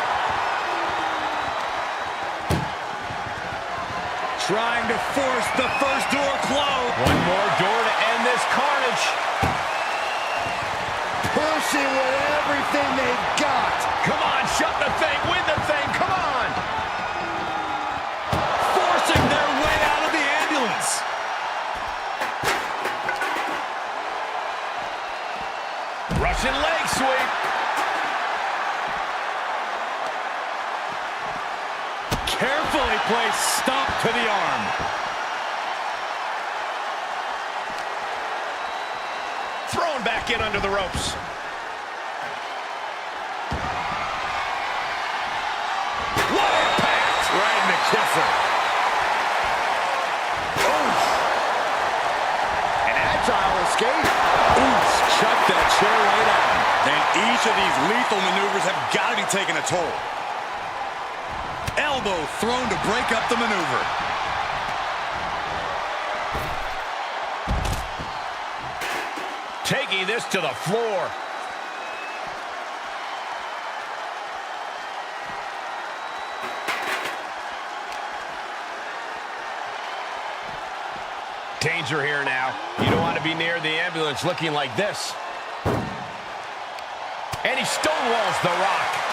Speaker 1: Trying to force the first door closed.
Speaker 3: One more door to end this carnage.
Speaker 2: Pushing with everything they've got.
Speaker 3: Come on, shut the thing, win the thing, come on.
Speaker 1: Forcing their way out of the ambulance.
Speaker 3: Russian leg sweep.
Speaker 1: Carefully placed stomp to the arm.
Speaker 3: Thrown back in under the ropes. What impact!
Speaker 1: Right in the kisser.
Speaker 2: An agile escape.
Speaker 1: Oof, chuck that chair right out. And each of these lethal maneuvers have got to be taking a toll. Elbow thrown to break up the maneuver.
Speaker 3: Taking this to the floor. Danger here now. You don't want to be near the ambulance looking like this. And he stonewalls The Rock.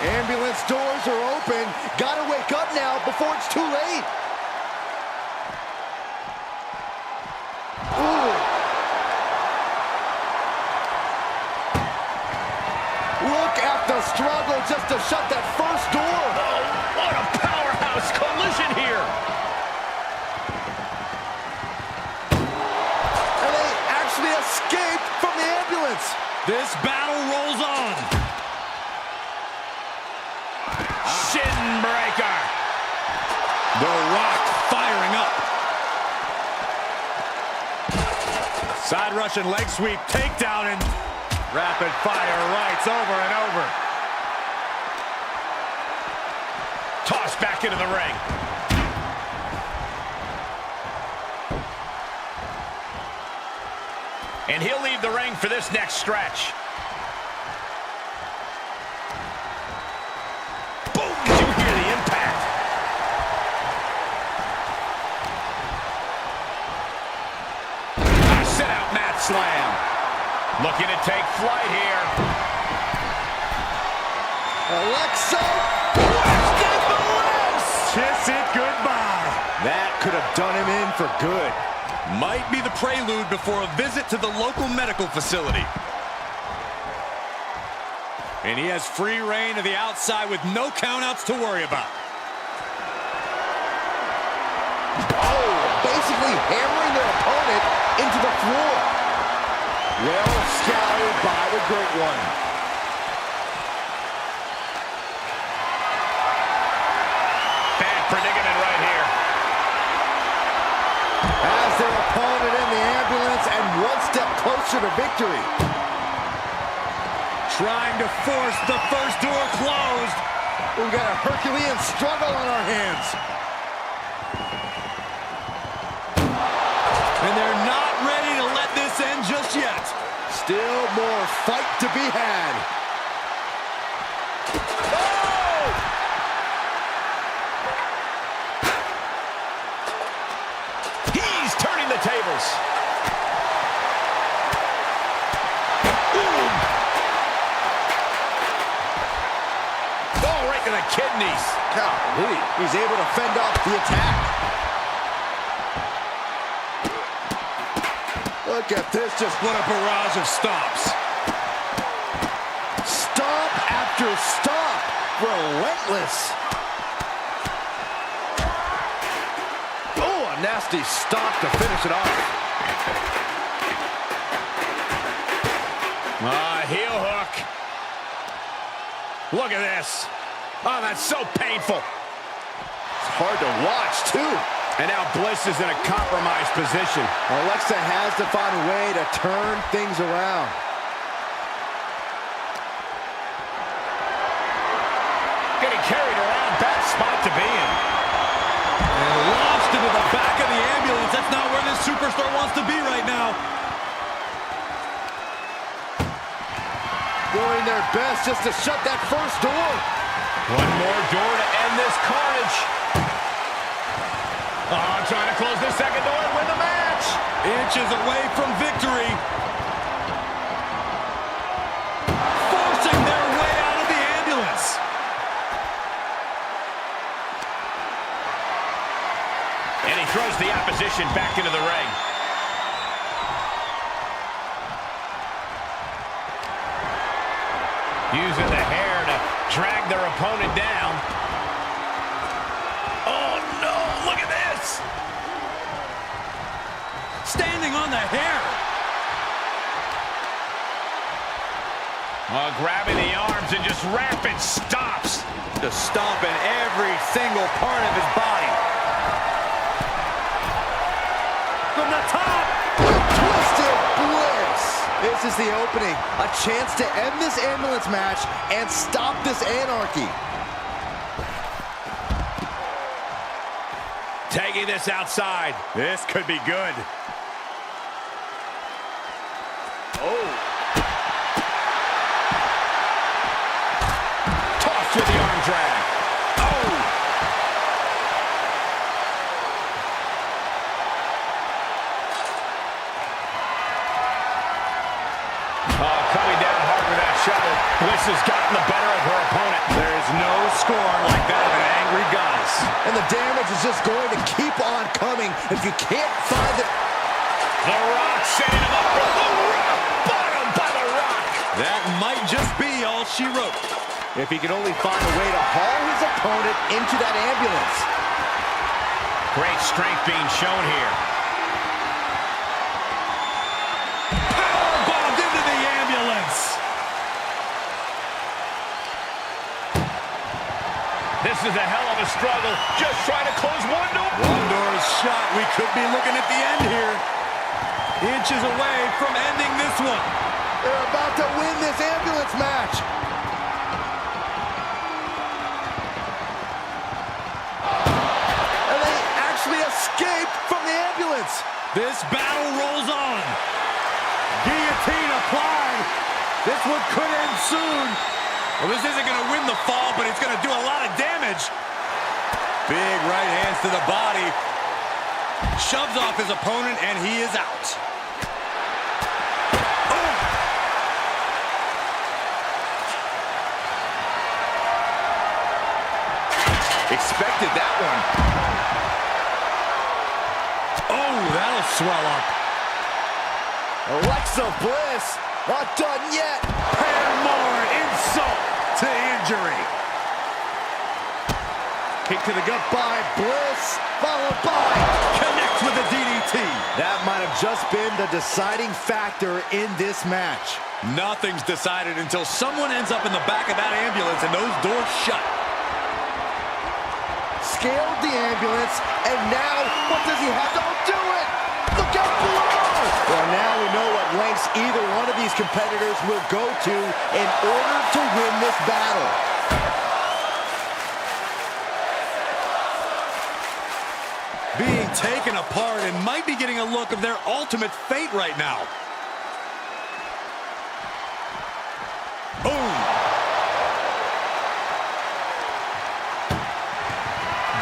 Speaker 2: Ambulance doors are open. Gotta wake up now before it's too late. Ooh. Look at the
Speaker 1: This battle rolls on.
Speaker 3: Shin breaker.
Speaker 1: The Rock firing up. Side Russian leg sweep, takedown, and rapid fire rights over and over.
Speaker 3: Tossed back into the ring. And he'll leave the ring for this next stretch. Boom! Did you hear the impact? A sit-out mat slam. Looking to take flight here.
Speaker 2: Alexa, twisted bliss!
Speaker 1: Kiss it goodbye.
Speaker 2: That could have done him in for good.
Speaker 1: Might be the prelude before a visit to the local medical facility. And he has free reign to the outside with no countouts to worry about.
Speaker 2: Oh, basically hammering their opponent into the floor. Well scouted by the Great One.
Speaker 3: Bad predicament right here.
Speaker 2: As their opponent in the ambulance and one step closer to victory.
Speaker 1: Trying to force the first door closed.
Speaker 2: We've got a Herculean struggle on our hands.
Speaker 1: And they're not ready to let this end just yet.
Speaker 2: Still more fight to be had. Oh!
Speaker 3: He's turning the tables. Oh, right to the kidneys.
Speaker 2: Golly, he's able to fend off the attack. Look at this, just
Speaker 1: What a barrage of stomps.
Speaker 2: stomp after stomp. Relentless. Oh, a nasty stomp to finish it off.
Speaker 3: Heel hook. Look at this. Oh, that's so painful.
Speaker 2: It's hard to watch, too.
Speaker 3: And now Bliss is in a compromised position.
Speaker 2: Alexa has to find a way to turn things around.
Speaker 3: Getting carried around, bad spot to be in.
Speaker 1: And launched into the back of the ambulance. That's not where this superstar wants to be right now.
Speaker 2: Doing their best just to shut that first door.
Speaker 3: One more door to end this carnage. Oh, trying to close the second door and win the match.
Speaker 1: Inches away from victory. Forcing their way out of the ambulance.
Speaker 3: And he throws the opposition back into the ring. Using the hair to drag their opponent down. Oh, no, look at this.
Speaker 1: Standing on the hair.
Speaker 3: Grabbing the arms and just rapid stops.
Speaker 1: Just stomping every single part of his body. From the top.
Speaker 2: Twisted bliss. This is the opening. A chance to end this ambulance match and stop this anarchy.
Speaker 3: Taking this outside.
Speaker 1: This could be good.
Speaker 2: Oh.
Speaker 3: Tossed with the arm drag. Oh! Oh, coming down hard with that shovel. Bliss has gotten the better of her opponent.
Speaker 1: There's no scorn like that of an angry goddess.
Speaker 2: And the damage is just going to keep on coming if you can't find the...
Speaker 3: The Rock setting him up for the Rock bottom by the Rock.
Speaker 1: That might just be all she wrote.
Speaker 2: If he can only find a way to haul his opponent into that ambulance.
Speaker 3: Great strength being shown here.
Speaker 1: Powerbombed into the ambulance.
Speaker 3: This is a hell of a struggle. Just trying to close one door.
Speaker 1: One door is shut. We could be looking at the end here. Inches away from ending this one.
Speaker 2: They're about to win this ambulance match. And they actually escaped from the ambulance.
Speaker 1: This battle rolls on. Guillotine applied. This one could end soon. Well, this isn't going to win the fall, but it's going to do a lot of damage. Big right hands to the body. Shoves off his opponent, and he is out. Oh. Expected that one. Oh, that'll swell up.
Speaker 2: Alexa Bliss, not done yet.
Speaker 1: And more insult to injury.
Speaker 2: Kick to the gut by Bliss, followed by...
Speaker 1: Connects with a DDT.
Speaker 2: That might have just been the deciding factor in this match.
Speaker 1: Nothing's decided until someone ends up in the back of that ambulance and those doors shut.
Speaker 2: Scaled the ambulance, and now what does he have to do it? Look out below! Well, now we know what lengths either one of these competitors will go to in order to win this battle.
Speaker 1: Being taken apart and might be getting a look of their ultimate fate right now. Boom!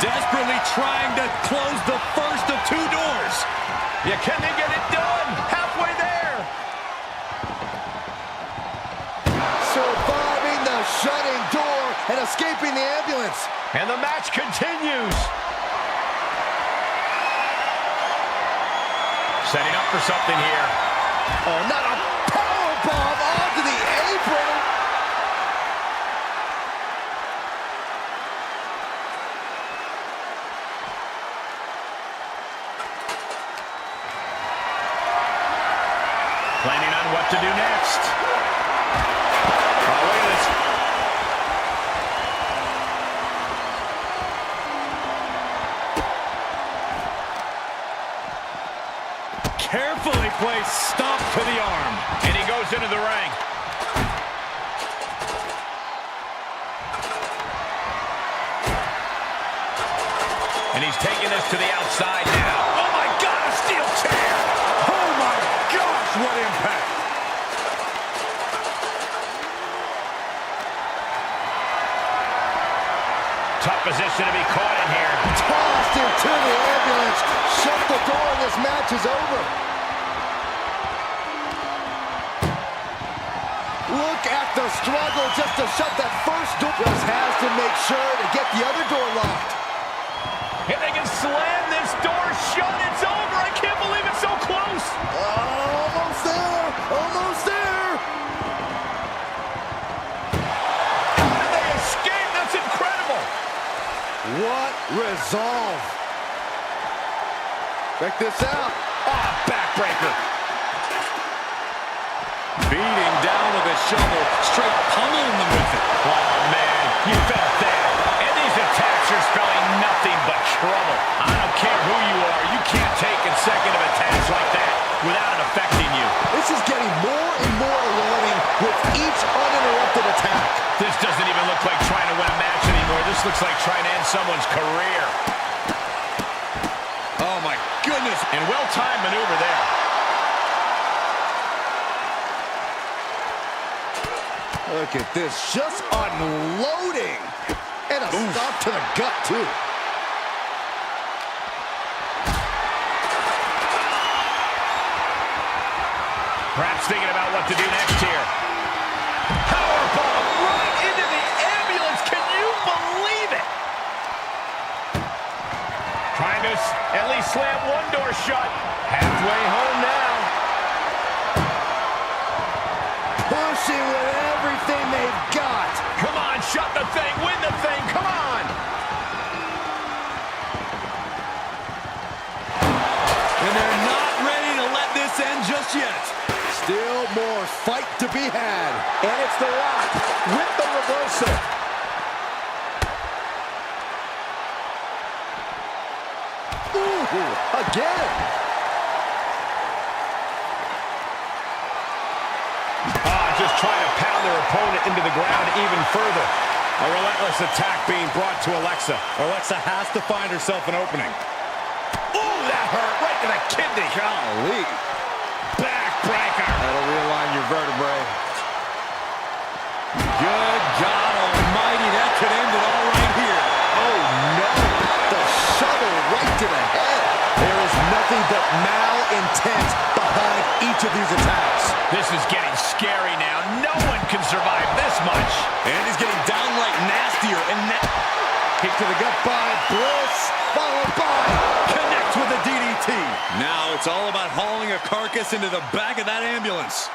Speaker 1: Desperately trying to close the first of two doors.
Speaker 3: Yeah, can they get it done? Halfway there.
Speaker 2: Surviving the shutting door and escaping the ambulance.
Speaker 3: And the match continues. Setting up for something here.
Speaker 2: Oh, not a powerbomb onto the apron.
Speaker 3: Planning on what to do next. Oh, look at this.
Speaker 1: Carefully placed stomp to the arm.
Speaker 3: And he goes into the ring. And he's taking this to the outside now.
Speaker 1: Oh my God, a steel chair! Oh my gosh, what impact!
Speaker 3: Tough position to be caught in here.
Speaker 2: Tossed into the ambulance. Shut the door and this match is over. Look at the struggle just to shut that first door. Just has to make sure to get the other door locked.
Speaker 3: If they can slam this door shut, it's over. I can't believe it's so close.
Speaker 2: Almost there. Almost there.
Speaker 3: And they escape. That's incredible.
Speaker 2: What resolve. Check this out.
Speaker 3: Ah, backbreaker.
Speaker 1: Beating down with a shovel, straight pummeling them with it.
Speaker 3: Oh, man, you felt that. And these attacks are spelling nothing but trouble. I don't care who you are, you can't take consecutive attacks like that without it affecting you.
Speaker 2: This is getting more and more alarming with each uninterrupted attack.
Speaker 3: This doesn't even look like trying to win a match anymore. This looks like trying to end someone's career.
Speaker 1: Oh my goodness.
Speaker 3: And well-timed maneuver there.
Speaker 2: Look at this, just unloading. And a stop to the gut, too.
Speaker 3: Perhaps thinking about what to do next here. Powerbomb right into the ambulance. Can you believe it? Trying to at least slam one door shut. Halfway home now.
Speaker 2: Pushing with everything they've got.
Speaker 3: Come on, shut the thing, win the thing, come on!
Speaker 1: And they're not ready to let this end just yet.
Speaker 2: Still more fight to be had. And it's The Rock with the reversal. again.
Speaker 3: Just trying to pound their opponent into the ground even further. A relentless attack being brought to Alexa.
Speaker 1: Alexa has to find herself an opening.
Speaker 3: Ooh, that hurt right to the kidney.
Speaker 2: Golly.
Speaker 3: Backbreaker.
Speaker 1: That'll realign your vertebrae. Good God almighty, that could end it all right here.
Speaker 2: Oh, no. The shovel right to the head. There is nothing but malintent behind each of these attacks.
Speaker 3: This is getting scary now. No one can survive this much.
Speaker 1: And he's getting downright nastier. And
Speaker 2: Kick to the gut by Bliss, followed by
Speaker 1: connect with a DDT. Now it's all about hauling a carcass into the back of that ambulance.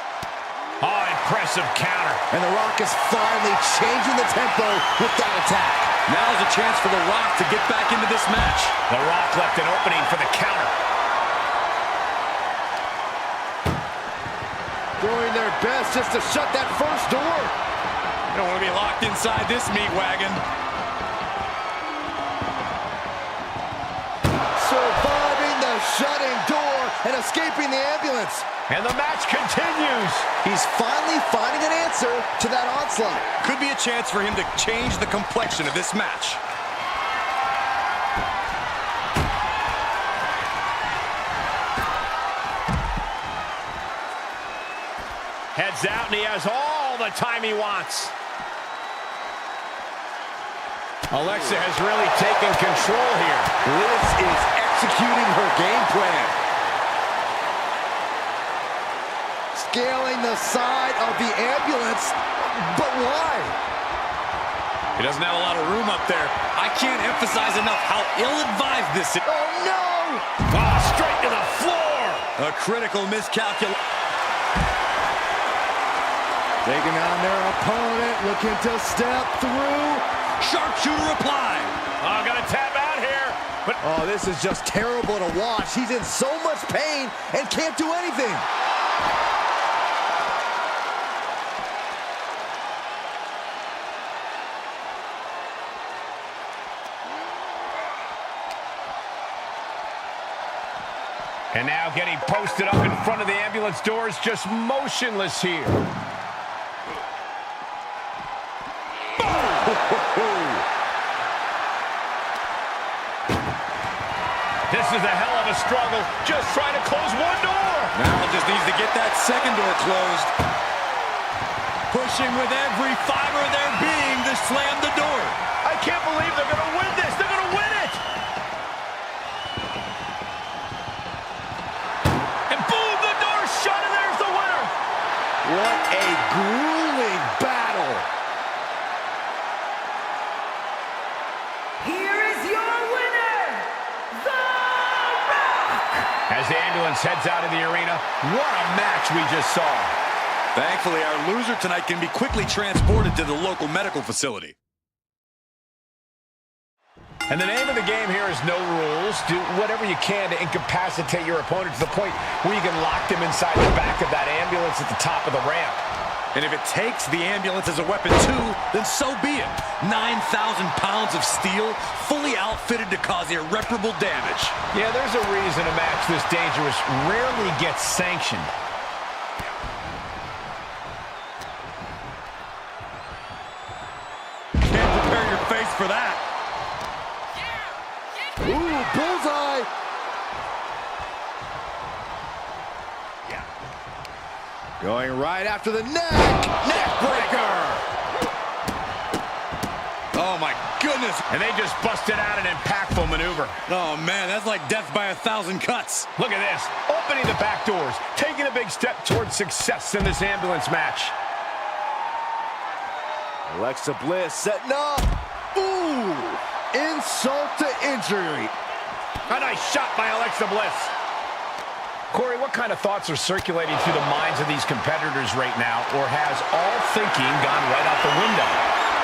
Speaker 3: Oh, impressive counter.
Speaker 2: And The Rock is finally changing the tempo with that attack.
Speaker 1: Now's a chance for The Rock to get back into this match.
Speaker 3: The Rock left an opening for the counter.
Speaker 2: Doing their best just to shut that first door.
Speaker 1: You don't want to be locked inside this meat wagon.
Speaker 2: Surviving the shutting door and escaping the ambulance.
Speaker 3: And the match continues.
Speaker 2: He's finally finding an answer to that onslaught.
Speaker 1: Could be a chance for him to change the complexion of this match.
Speaker 3: Heads out, and he has all the time he wants. Alexa has really taken control here.
Speaker 2: Liz is executing her game plan. Scaling the side of the ambulance, but why?
Speaker 1: He doesn't have a lot of room up there. I can't emphasize enough how ill-advised this is.
Speaker 2: Oh, no!
Speaker 3: Oh, straight to the floor.
Speaker 1: A critical miscalculation.
Speaker 2: Taking on their opponent, looking to step through.
Speaker 1: Sharpshooter applied.
Speaker 3: Oh, gonna tap out here. But
Speaker 2: Oh, this is just terrible to watch. He's in so much pain and can't do anything.
Speaker 3: And now getting posted up in front of the ambulance doors, just motionless here. This is a hell of a struggle, just trying to close one door.
Speaker 1: Now just needs to get that second door closed. Pushing with every fiber of their being to slam the door.
Speaker 3: I can't believe they're going to win this. They're going to win it. And boom, the door's shut, and there's the winner.
Speaker 2: What a grueling battle.
Speaker 4: Here is your winner, The Rock!
Speaker 3: As the ambulance heads out of the arena, what a match we just saw.
Speaker 1: Thankfully, our loser tonight can be quickly transported to the local medical facility.
Speaker 3: And the name of the game here is no rules. Do whatever you can to incapacitate your opponent to the point where you can lock them inside the back of that ambulance at the top of the ramp.
Speaker 1: And if it takes the ambulance as a weapon too, then so be it. 9,000 pounds of steel, fully outfitted to cause irreparable damage.
Speaker 3: Yeah, there's a reason a match this dangerous rarely gets sanctioned.
Speaker 1: Can't prepare your face for that.
Speaker 2: Ooh, bullseye. Going right after the neck breaker.
Speaker 1: Oh my goodness.
Speaker 3: And they just busted out an impactful maneuver.
Speaker 1: Oh man, that's like death by 1,000 cuts.
Speaker 3: Look at this, opening the back doors, taking a big step towards success in this ambulance match.
Speaker 2: Alexa Bliss setting up. Ooh, insult to injury.
Speaker 3: A nice shot by Alexa Bliss. Corey, what kind of thoughts are circulating through the minds of these competitors right now, or has all thinking gone right out the window?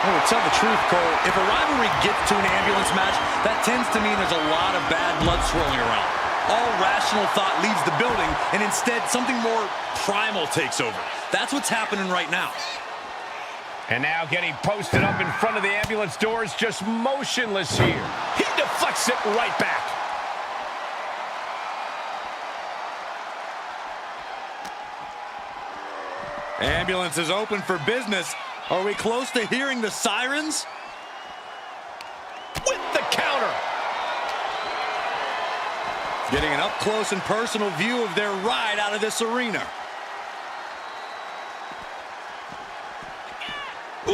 Speaker 1: Well, to tell the truth, Cole, if a rivalry gets to an ambulance match, that tends to mean there's a lot of bad blood swirling around. All rational thought leaves the building, and instead something more primal takes over. That's what's happening right now.
Speaker 3: And now getting posted up in front of the ambulance doors, just motionless here. He deflects it right back.
Speaker 1: Ambulance is open for business. Are we close to hearing the sirens?
Speaker 3: With the counter.
Speaker 1: Getting an up-close and personal view of their ride out of this arena. Ooh.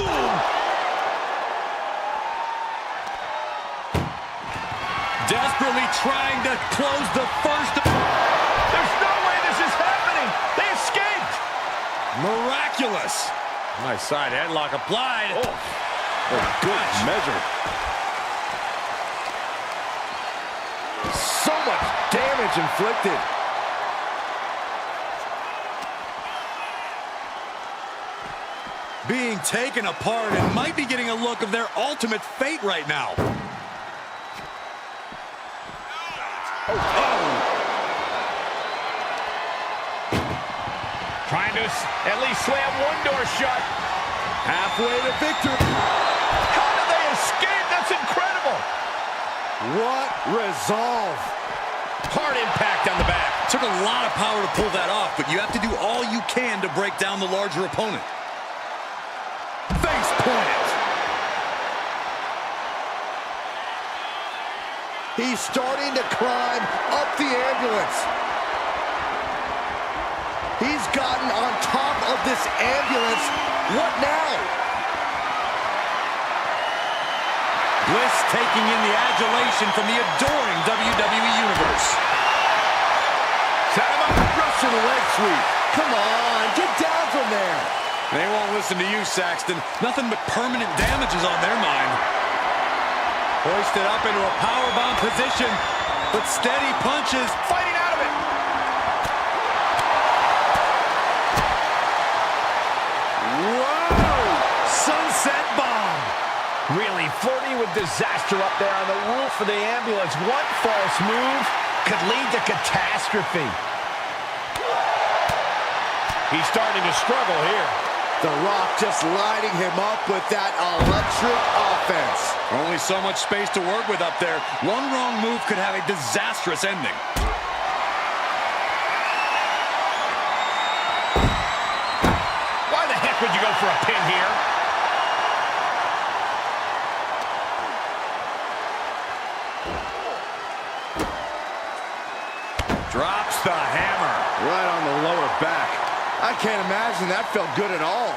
Speaker 1: Desperately trying to close the first.
Speaker 3: There's no way this is happening. They escaped.
Speaker 1: Miraculous. Nice side headlock applied.
Speaker 3: Oh,
Speaker 1: good measure.
Speaker 2: So much damage inflicted.
Speaker 1: Being taken apart and might be getting a look of their ultimate fate right now.
Speaker 3: trying to at least slam one door shut.
Speaker 2: Halfway to victory.
Speaker 3: How did they escape? That's incredible.
Speaker 2: What resolve.
Speaker 3: Hard impact on the back.
Speaker 1: Took a lot of power to pull that off, but you have to do all you can to break down the larger opponent. Face plant.
Speaker 2: He's starting to climb up the ambulance. He's gotten on top of this ambulance. What now?
Speaker 1: Bliss taking in the adulation from the adoring WWE Universe.
Speaker 2: Set him up. Russian leg sweep. Come on, get down from there.
Speaker 1: They won't listen to you, Saxton. Nothing but permanent damage is on their mind. Hoisted up into a powerbomb position, but steady punches.
Speaker 3: Fighting out of it.
Speaker 2: Whoa! Sunset bomb.
Speaker 3: Really flirting with disaster up there on the roof of the ambulance. One false move could lead to catastrophe. He's starting to struggle here.
Speaker 2: The Rock just lighting him up with that electric offense.
Speaker 1: Only so much space to work with up there. One wrong move could have a disastrous ending.
Speaker 3: Why the heck would you go for a pin here?
Speaker 1: Drops the hammer.
Speaker 2: Right on the lower back. I can't imagine that felt good at all.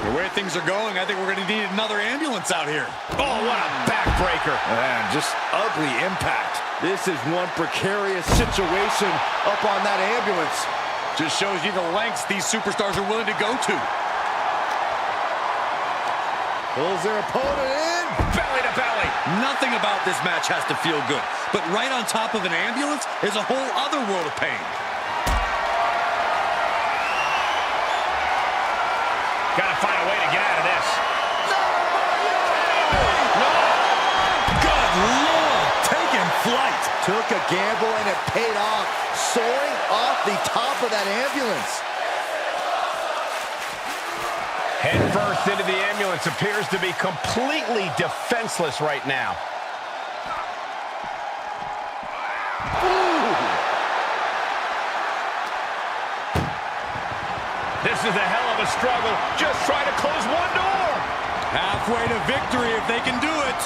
Speaker 1: The way things are going, I think we're going to need another ambulance out here.
Speaker 3: Oh, what a backbreaker.
Speaker 2: Man, just ugly impact. This is one precarious situation up on that ambulance.
Speaker 1: Just shows you the lengths these superstars are willing to go to.
Speaker 2: Pulls their opponent in.
Speaker 3: Belly to belly.
Speaker 1: Nothing about this match has to feel good, but right on top of an ambulance is a whole other world of pain.
Speaker 3: Gotta find a way to get out of this.
Speaker 1: No! Good Lord! Taking flight.
Speaker 2: Took a gamble and it paid off. Soaring off the top of that ambulance.
Speaker 3: Head first into the ambulance, appears to be completely defenseless right now.
Speaker 2: Ooh.
Speaker 3: This is a hell of a struggle. Just trying to close one door.
Speaker 1: Halfway to victory if they can do it.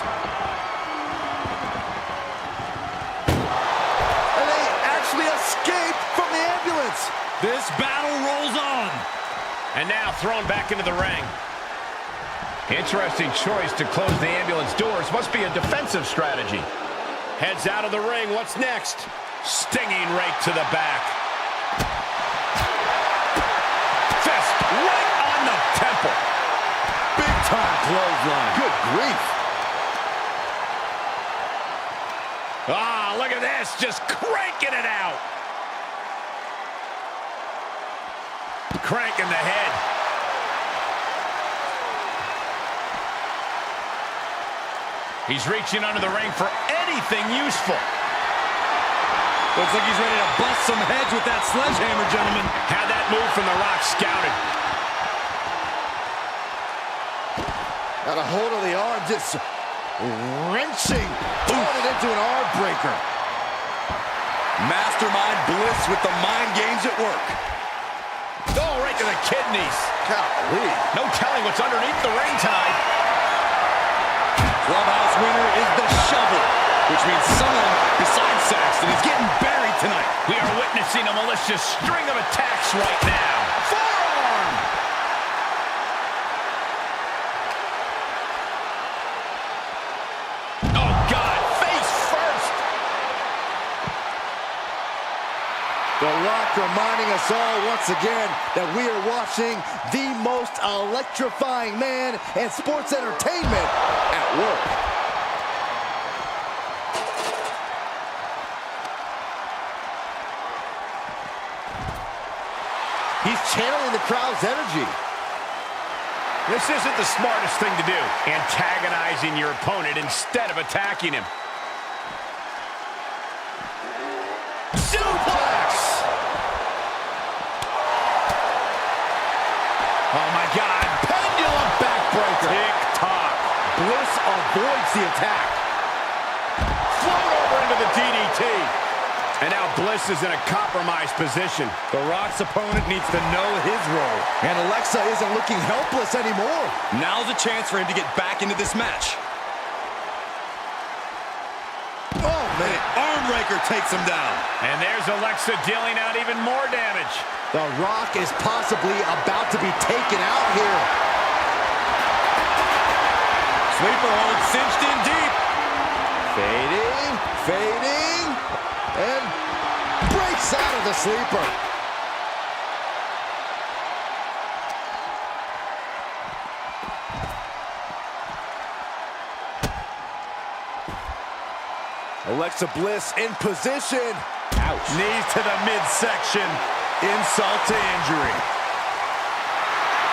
Speaker 2: And they actually escaped from the ambulance.
Speaker 1: This battle rolls on.
Speaker 3: And now thrown back into the ring. Interesting choice to close the ambulance doors. Must be a defensive strategy. Heads out of the ring. What's next? Stinging right to the back. Fist right on the temple.
Speaker 1: Big time clothesline.
Speaker 2: Good grief.
Speaker 3: Ah, look at this. Just cranking it out. Cranking the head. He's reaching under the ring for anything useful.
Speaker 1: Looks like he's ready to bust some heads with that sledgehammer, gentlemen.
Speaker 3: Had that move from The Rock scouted.
Speaker 2: Got a hold of the arm, just wrenching. Throwing it into an arm breaker.
Speaker 1: Mastermind Bliss with the mind games at work.
Speaker 3: Oh, right to the kidneys.
Speaker 2: Golly.
Speaker 3: No telling what's underneath the ring tide.
Speaker 1: Clubhouse winner is the shovel, which means someone besides Saxton is getting buried tonight.
Speaker 3: We are witnessing a malicious string of attacks right now.
Speaker 2: Forearm.
Speaker 3: Oh, God, face first.
Speaker 2: The Rock reminding us all once again that we are watching the most electrifying man in sports entertainment at work. He's channeling the crowd's energy.
Speaker 3: This isn't the smartest thing to do, antagonizing your opponent instead of attacking him. Suplex! Oh, my God.
Speaker 2: Pendulum backbreaker.
Speaker 3: Tick-tock.
Speaker 2: Bliss avoids the attack.
Speaker 3: Float over into the DDT. And now Bliss is in a compromised position.
Speaker 1: The Rock's opponent needs to know his role.
Speaker 2: And Alexa isn't looking helpless anymore.
Speaker 1: Now's a chance for him to get back into this match.
Speaker 2: Oh, man.
Speaker 1: Armraker takes him down.
Speaker 3: And there's Alexa dealing out even more damage.
Speaker 2: The Rock is possibly about to be taken out here.
Speaker 1: Sleeper hold cinched in deep.
Speaker 2: Fading, and breaks out of the sleeper. Alexa Bliss in position. Ouch.
Speaker 1: Knees to the midsection. Insult to injury.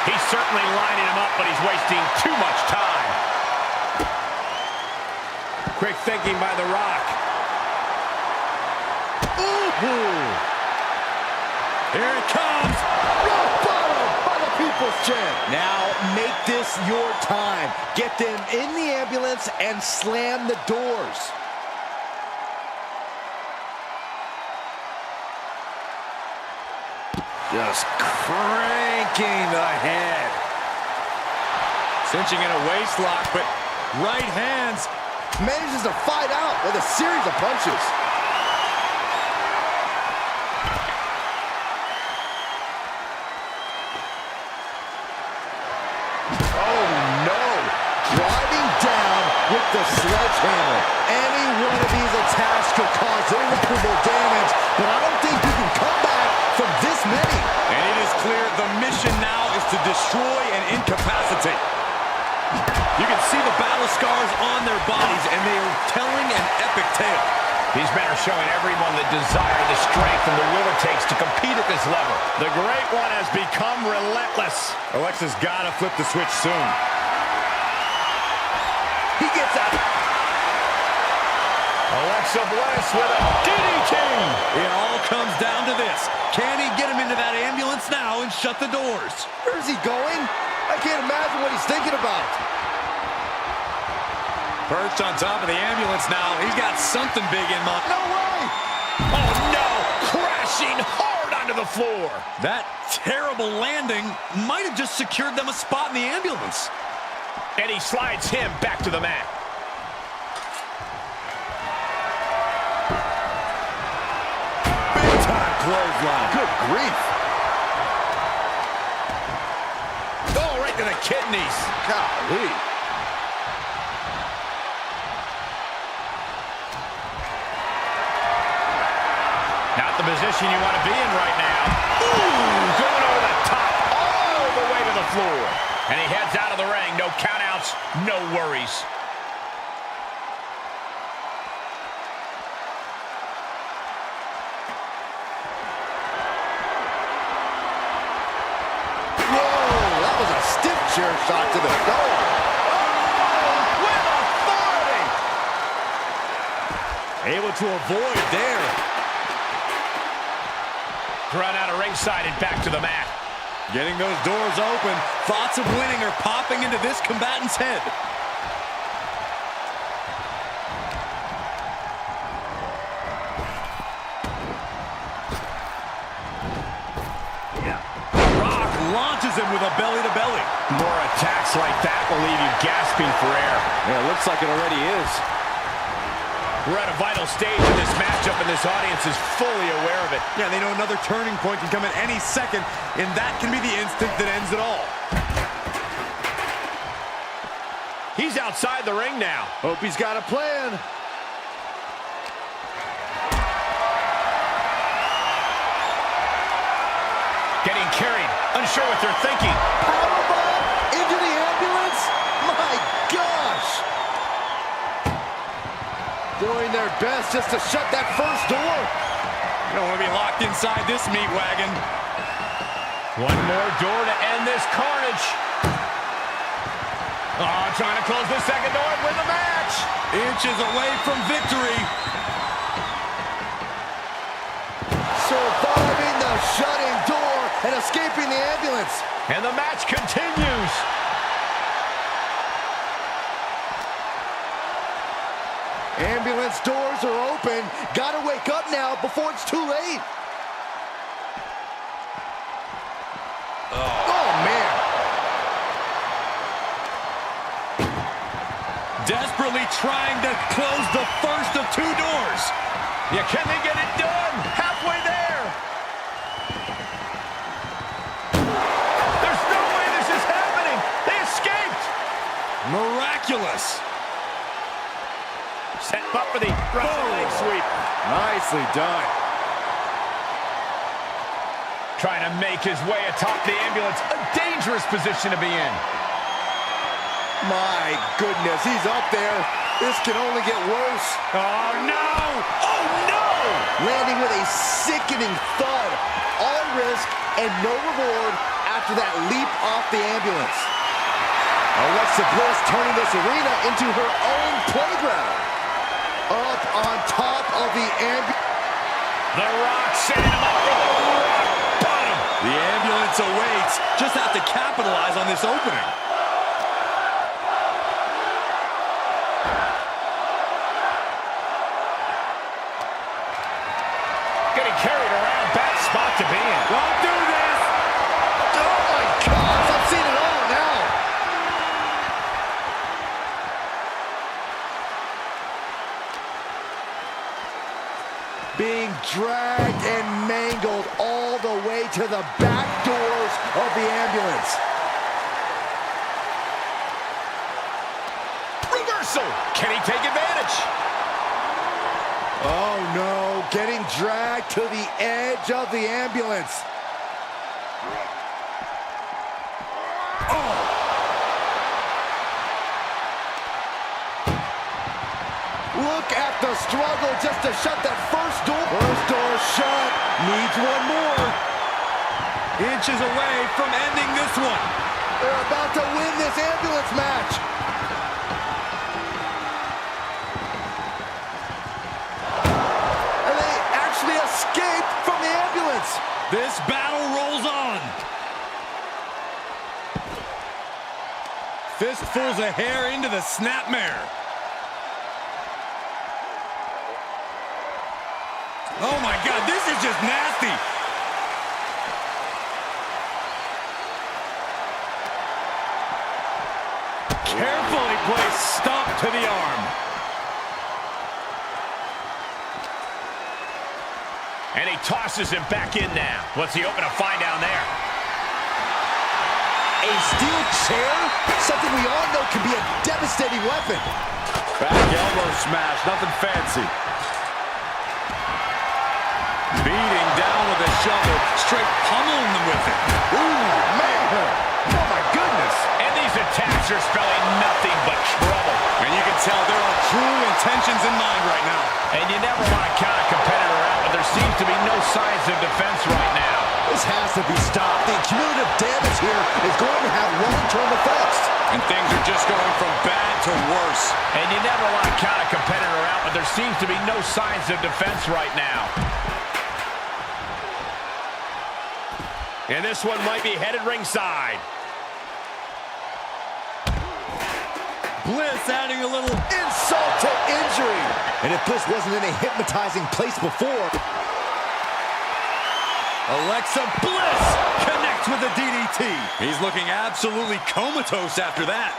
Speaker 3: He's certainly lining him up, but he's wasting too much time. Quick thinking by The Rock.
Speaker 2: Ooh.
Speaker 1: Here it comes.
Speaker 2: Rock bottom by the People's Champ. Now make this your time. Get them in the ambulance and slam the doors.
Speaker 1: Just cranking the head. Cinching in a waist lock, but right hands.
Speaker 2: Manages to fight out with a series of punches. Oh no! Driving down with the sledgehammer. Any one of these attacks could cause irreparable damage, but I don't think you can come back from this many.
Speaker 1: And it is clear the mission now is to destroy and incapacitate. You can see the battle scars on their bodies, and they are telling an epic tale.
Speaker 3: These men are showing everyone the desire, the strength, and the will it takes to compete at this level. The Great One has become relentless.
Speaker 1: Alexa's got to flip the switch soon.
Speaker 2: He gets out.
Speaker 3: Alexa Bliss with a DDT.
Speaker 1: It all comes down to this. Can he get him into that ambulance now and shut the doors?
Speaker 2: Where's he going? I can't imagine what he's thinking about.
Speaker 1: Perched on top of the ambulance now. He's got something big in mind.
Speaker 2: No way!
Speaker 3: Oh no! Crashing hard onto the floor.
Speaker 1: That terrible landing might have just secured them a spot in the ambulance.
Speaker 3: And he slides him back to the mat.
Speaker 2: Big time clothesline. Good grief.
Speaker 3: Oh, right to the kidneys.
Speaker 2: Golly.
Speaker 3: Not the position you want to be in right now. Ooh, going over the top, all the way to the floor. And he heads out of the ring. No countouts, no worries.
Speaker 2: Whoa, that was a stiff chair shot to the dome. Oh, with authority.
Speaker 1: Able to avoid there.
Speaker 3: Run out of ringside and back to the mat.
Speaker 1: Getting those doors open. Thoughts of winning are popping into this combatant's head. Rock launches him with a belly-to-belly.
Speaker 3: More attacks like that will leave you gasping for air.
Speaker 2: Yeah, it looks like it already is.
Speaker 3: We're at a vital stage in this matchup, and this audience is fully aware of it.
Speaker 1: Yeah, they know another turning point can come at any second, and that can be the instant that ends it all.
Speaker 3: He's outside the ring now.
Speaker 2: Hope he's got a plan.
Speaker 3: Getting carried, unsure what they're thinking.
Speaker 2: Powerbomb into the ambulance? My gosh! Doing their best just to shut that first door.
Speaker 1: You don't want to be locked inside this meat wagon.
Speaker 3: One more door to end this carnage. Oh, trying to close the second door and win the match.
Speaker 1: Inches away from victory.
Speaker 2: Surviving the shutting door and escaping the ambulance.
Speaker 3: And the match continues.
Speaker 2: Ambulance doors are open. Gotta wake up now before it's too late. Oh, man.
Speaker 1: Desperately trying to close the first of two doors.
Speaker 3: Yeah, can they get it done? Halfway there. There's no way this is happening. They escaped.
Speaker 1: Miraculous.
Speaker 3: Set up for the Russian leg sweep.
Speaker 2: Nicely done.
Speaker 3: Trying to make his way atop the ambulance. A dangerous position to be in.
Speaker 2: My goodness, he's up there. This can only get worse.
Speaker 3: Oh, no! Oh, no!
Speaker 2: Landing with a sickening thud. All risk and no reward after that leap off the ambulance. Alexa Bliss turning this arena into her own playground. Up on top of the ambulance.
Speaker 3: The Rock setting him up for the rock bottom.
Speaker 1: The ambulance awaits. Just have to capitalize on this opening.
Speaker 3: Getting carried around. Bad spot to be in.
Speaker 1: Don't do this.
Speaker 2: Oh my gosh, I've seen it all now. Being dragged and mangled all the way to the back doors of the ambulance.
Speaker 3: Reversal. Can he take advantage?
Speaker 2: Oh no, getting dragged to the edge of the ambulance. Look at the struggle just to shut that first door. First door shut. Needs one more.
Speaker 1: Inches away from ending this one.
Speaker 2: They're about to win this ambulance match. And they actually escaped from the ambulance.
Speaker 1: This battle rolls on. Fistfuls of hair into the snapmare. Oh my God, this is just nasty. Carefully placed stomp to the arm.
Speaker 3: And he tosses him back in now. What's he open to find down there?
Speaker 2: A steel chair? Something we all know can be a devastating weapon.
Speaker 1: Back elbow smash, nothing fancy. Beating down with a shovel, straight pummeling them with it.
Speaker 2: Ooh, man. Oh, my goodness.
Speaker 3: And these attacks are spelling nothing but trouble.
Speaker 1: And you can tell there are true intentions in mind right now.
Speaker 3: And you never want to count a competitor out, but there seems to be no signs of defense right now.
Speaker 2: This has to be stopped. The cumulative damage here is going to have long-term effects.
Speaker 1: And things are just going from bad to worse.
Speaker 3: And you never want to count a competitor out, but there seems to be no signs of defense right now. And this one might be headed ringside.
Speaker 1: Bliss adding a little
Speaker 2: Insult to injury. And if Bliss wasn't in a hypnotizing place before.
Speaker 1: Alexa Bliss connects hits with a DDT. He's looking absolutely comatose after that.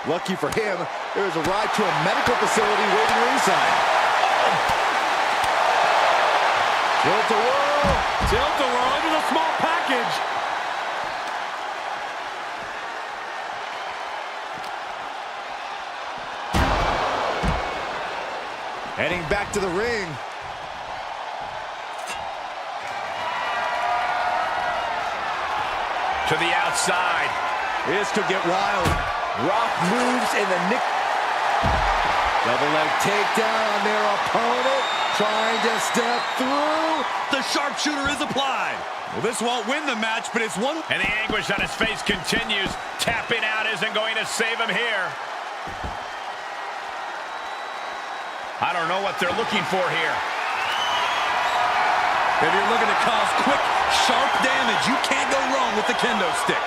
Speaker 2: Lucky for him, there is a ride to a medical facility waiting ringside. Tilt-a-whirl.
Speaker 1: Tilt-a-whirl into the small package.
Speaker 2: Heading back to the ring.
Speaker 3: To the outside.
Speaker 2: This could get wild. Rock moves in the nick. Double leg takedown on their opponent. Trying to step through.
Speaker 1: The sharpshooter is applied. Well, this won't win the match, but it's one.
Speaker 3: And the anguish on his face continues. Tapping out isn't going to save him here. I don't know what they're looking for here.
Speaker 1: If you're looking to cause quick, sharp damage, you can't go wrong with the kendo stick.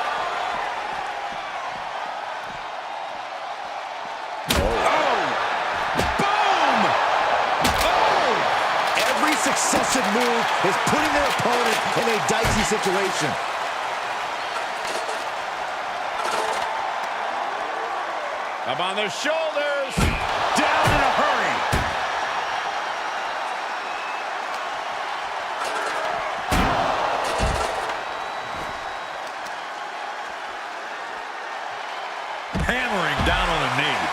Speaker 2: Successive move is putting their opponent in a dicey situation.
Speaker 3: Up on their shoulders.
Speaker 1: Down in a hurry. Hammering down on a knee.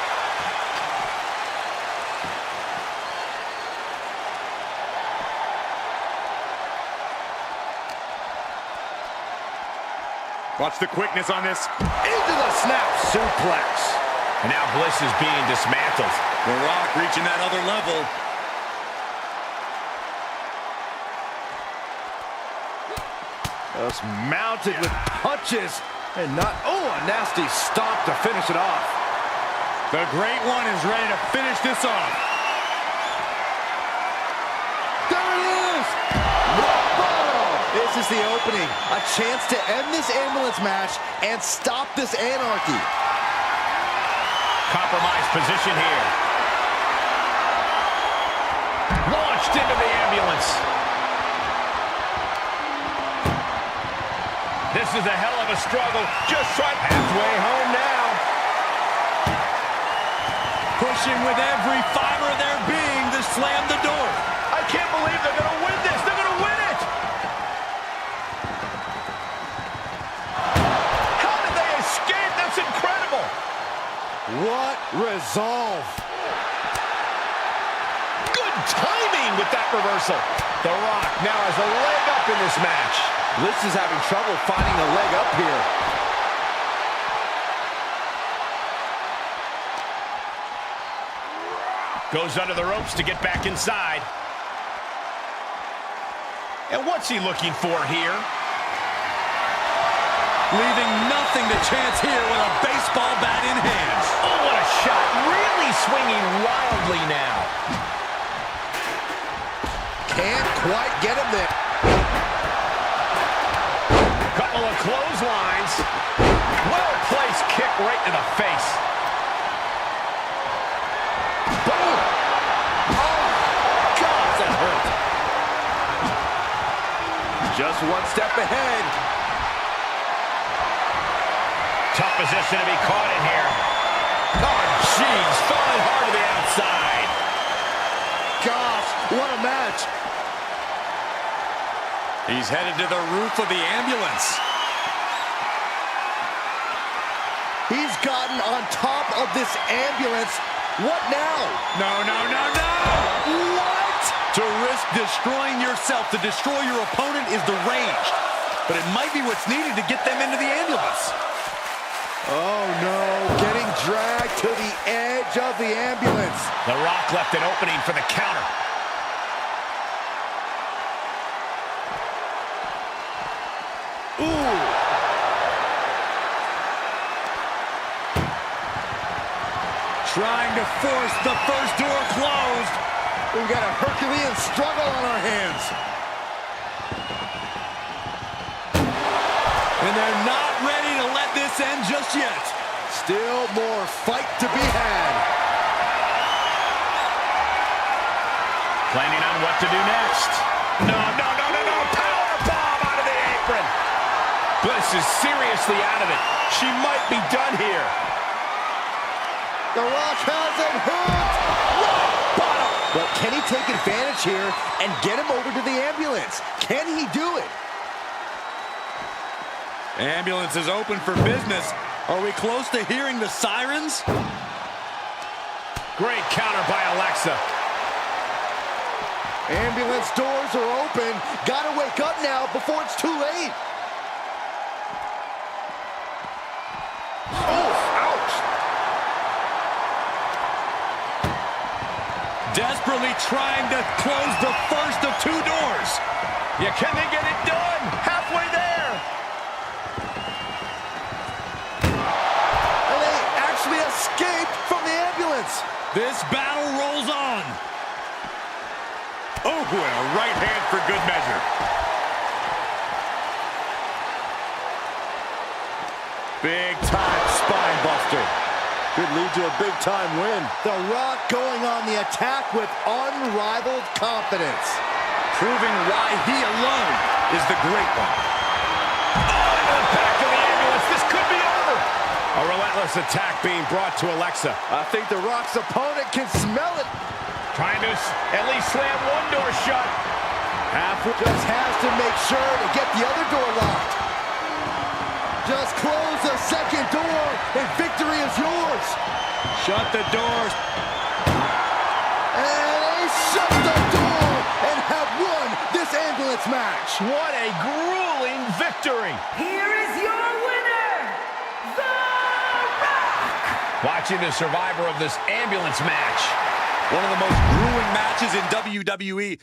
Speaker 1: Watch the quickness on this.
Speaker 2: Into the snap suplex.
Speaker 3: And now Bliss is being dismantled.
Speaker 1: The Rock reaching that other level.
Speaker 2: Just mounted with punches and not, a nasty stomp to finish it off.
Speaker 1: The Great One is ready to finish this off.
Speaker 2: There it is! This is the opening. A chance to end this ambulance match and stop this anarchy.
Speaker 3: Compromised position here. Launched into the ambulance. This is a hell of a struggle. Just right halfway home now.
Speaker 1: Pushing with every fiber of their being to slam the door.
Speaker 3: I can't believe they're going to win this. They're going to win it. How did they escape? That's incredible.
Speaker 2: What resolve.
Speaker 3: Good timing with that reversal. The Rock now has a leg up in this match.
Speaker 2: Bliss is having trouble finding a leg up here.
Speaker 3: Goes under the ropes to get back inside. And what's he looking for here?
Speaker 1: Leaving nothing to chance here with a baseball bat in hand.
Speaker 3: Oh, what a shot. Really swinging wildly now.
Speaker 2: Can't quite get him there.
Speaker 3: Couple of clotheslines. Well-placed kick right to the face. Boom!
Speaker 2: Oh, God, that hurt. Just one step ahead.
Speaker 3: Tough position to be caught in here. Oh, jeez. Falling hard to the outside.
Speaker 2: Gosh, what a match.
Speaker 1: He's headed to the roof of the ambulance.
Speaker 2: He's gotten on top of this ambulance. What now?
Speaker 1: No, no, no, no! What? To risk destroying yourself to destroy your opponent is deranged. But it might be what's needed to get them into the ambulance.
Speaker 2: Oh, no. Getting dragged to the edge of the ambulance.
Speaker 3: The Rock left an opening for the counter.
Speaker 2: Ooh.
Speaker 1: Trying to force the first door closed.
Speaker 2: We've got a Herculean struggle on our hands.
Speaker 1: And they're not ready to let this end just yet.
Speaker 2: Still more fight to be had.
Speaker 3: Planning on what to do next. No, no, no, no, no. Power bomb out of the apron. Bliss is seriously out of it. She might be done here.
Speaker 2: The Rock has him hooked. Rock bottom. But can he take advantage here and get him over to the ambulance? Can he do it?
Speaker 1: Ambulance is open for business. Are we close to hearing the sirens?
Speaker 3: Great counter by Alexa.
Speaker 2: Ambulance doors are open. Gotta wake up now before it's too late. Oh, ouch.
Speaker 1: Desperately trying to close the first of two doors.
Speaker 3: Yeah, can they get it done? Halfway there.
Speaker 2: And they actually escaped from the ambulance.
Speaker 1: This battle rolls on. Oh, and a right hand for good measure.
Speaker 2: Big time spine buster. Could lead to a big time win. The Rock going on the attack with unrivaled confidence.
Speaker 1: Proving why he alone is the great one.
Speaker 3: Oh, into the back of the ambulance. This could be over. A relentless attack being brought to Alexa.
Speaker 2: I think The Rock's opponent can smell it.
Speaker 3: Trying to at least slam one door shut.
Speaker 2: Halfway just has to make sure to get the other door locked. Just close the second door and victory is yours.
Speaker 1: Shut the doors.
Speaker 2: And they shut the door and have won this ambulance match.
Speaker 3: What a grueling victory.
Speaker 4: Here is your winner, The Rock!
Speaker 3: Watching the survivor of this ambulance match.
Speaker 1: One of the most grueling matches in WWE.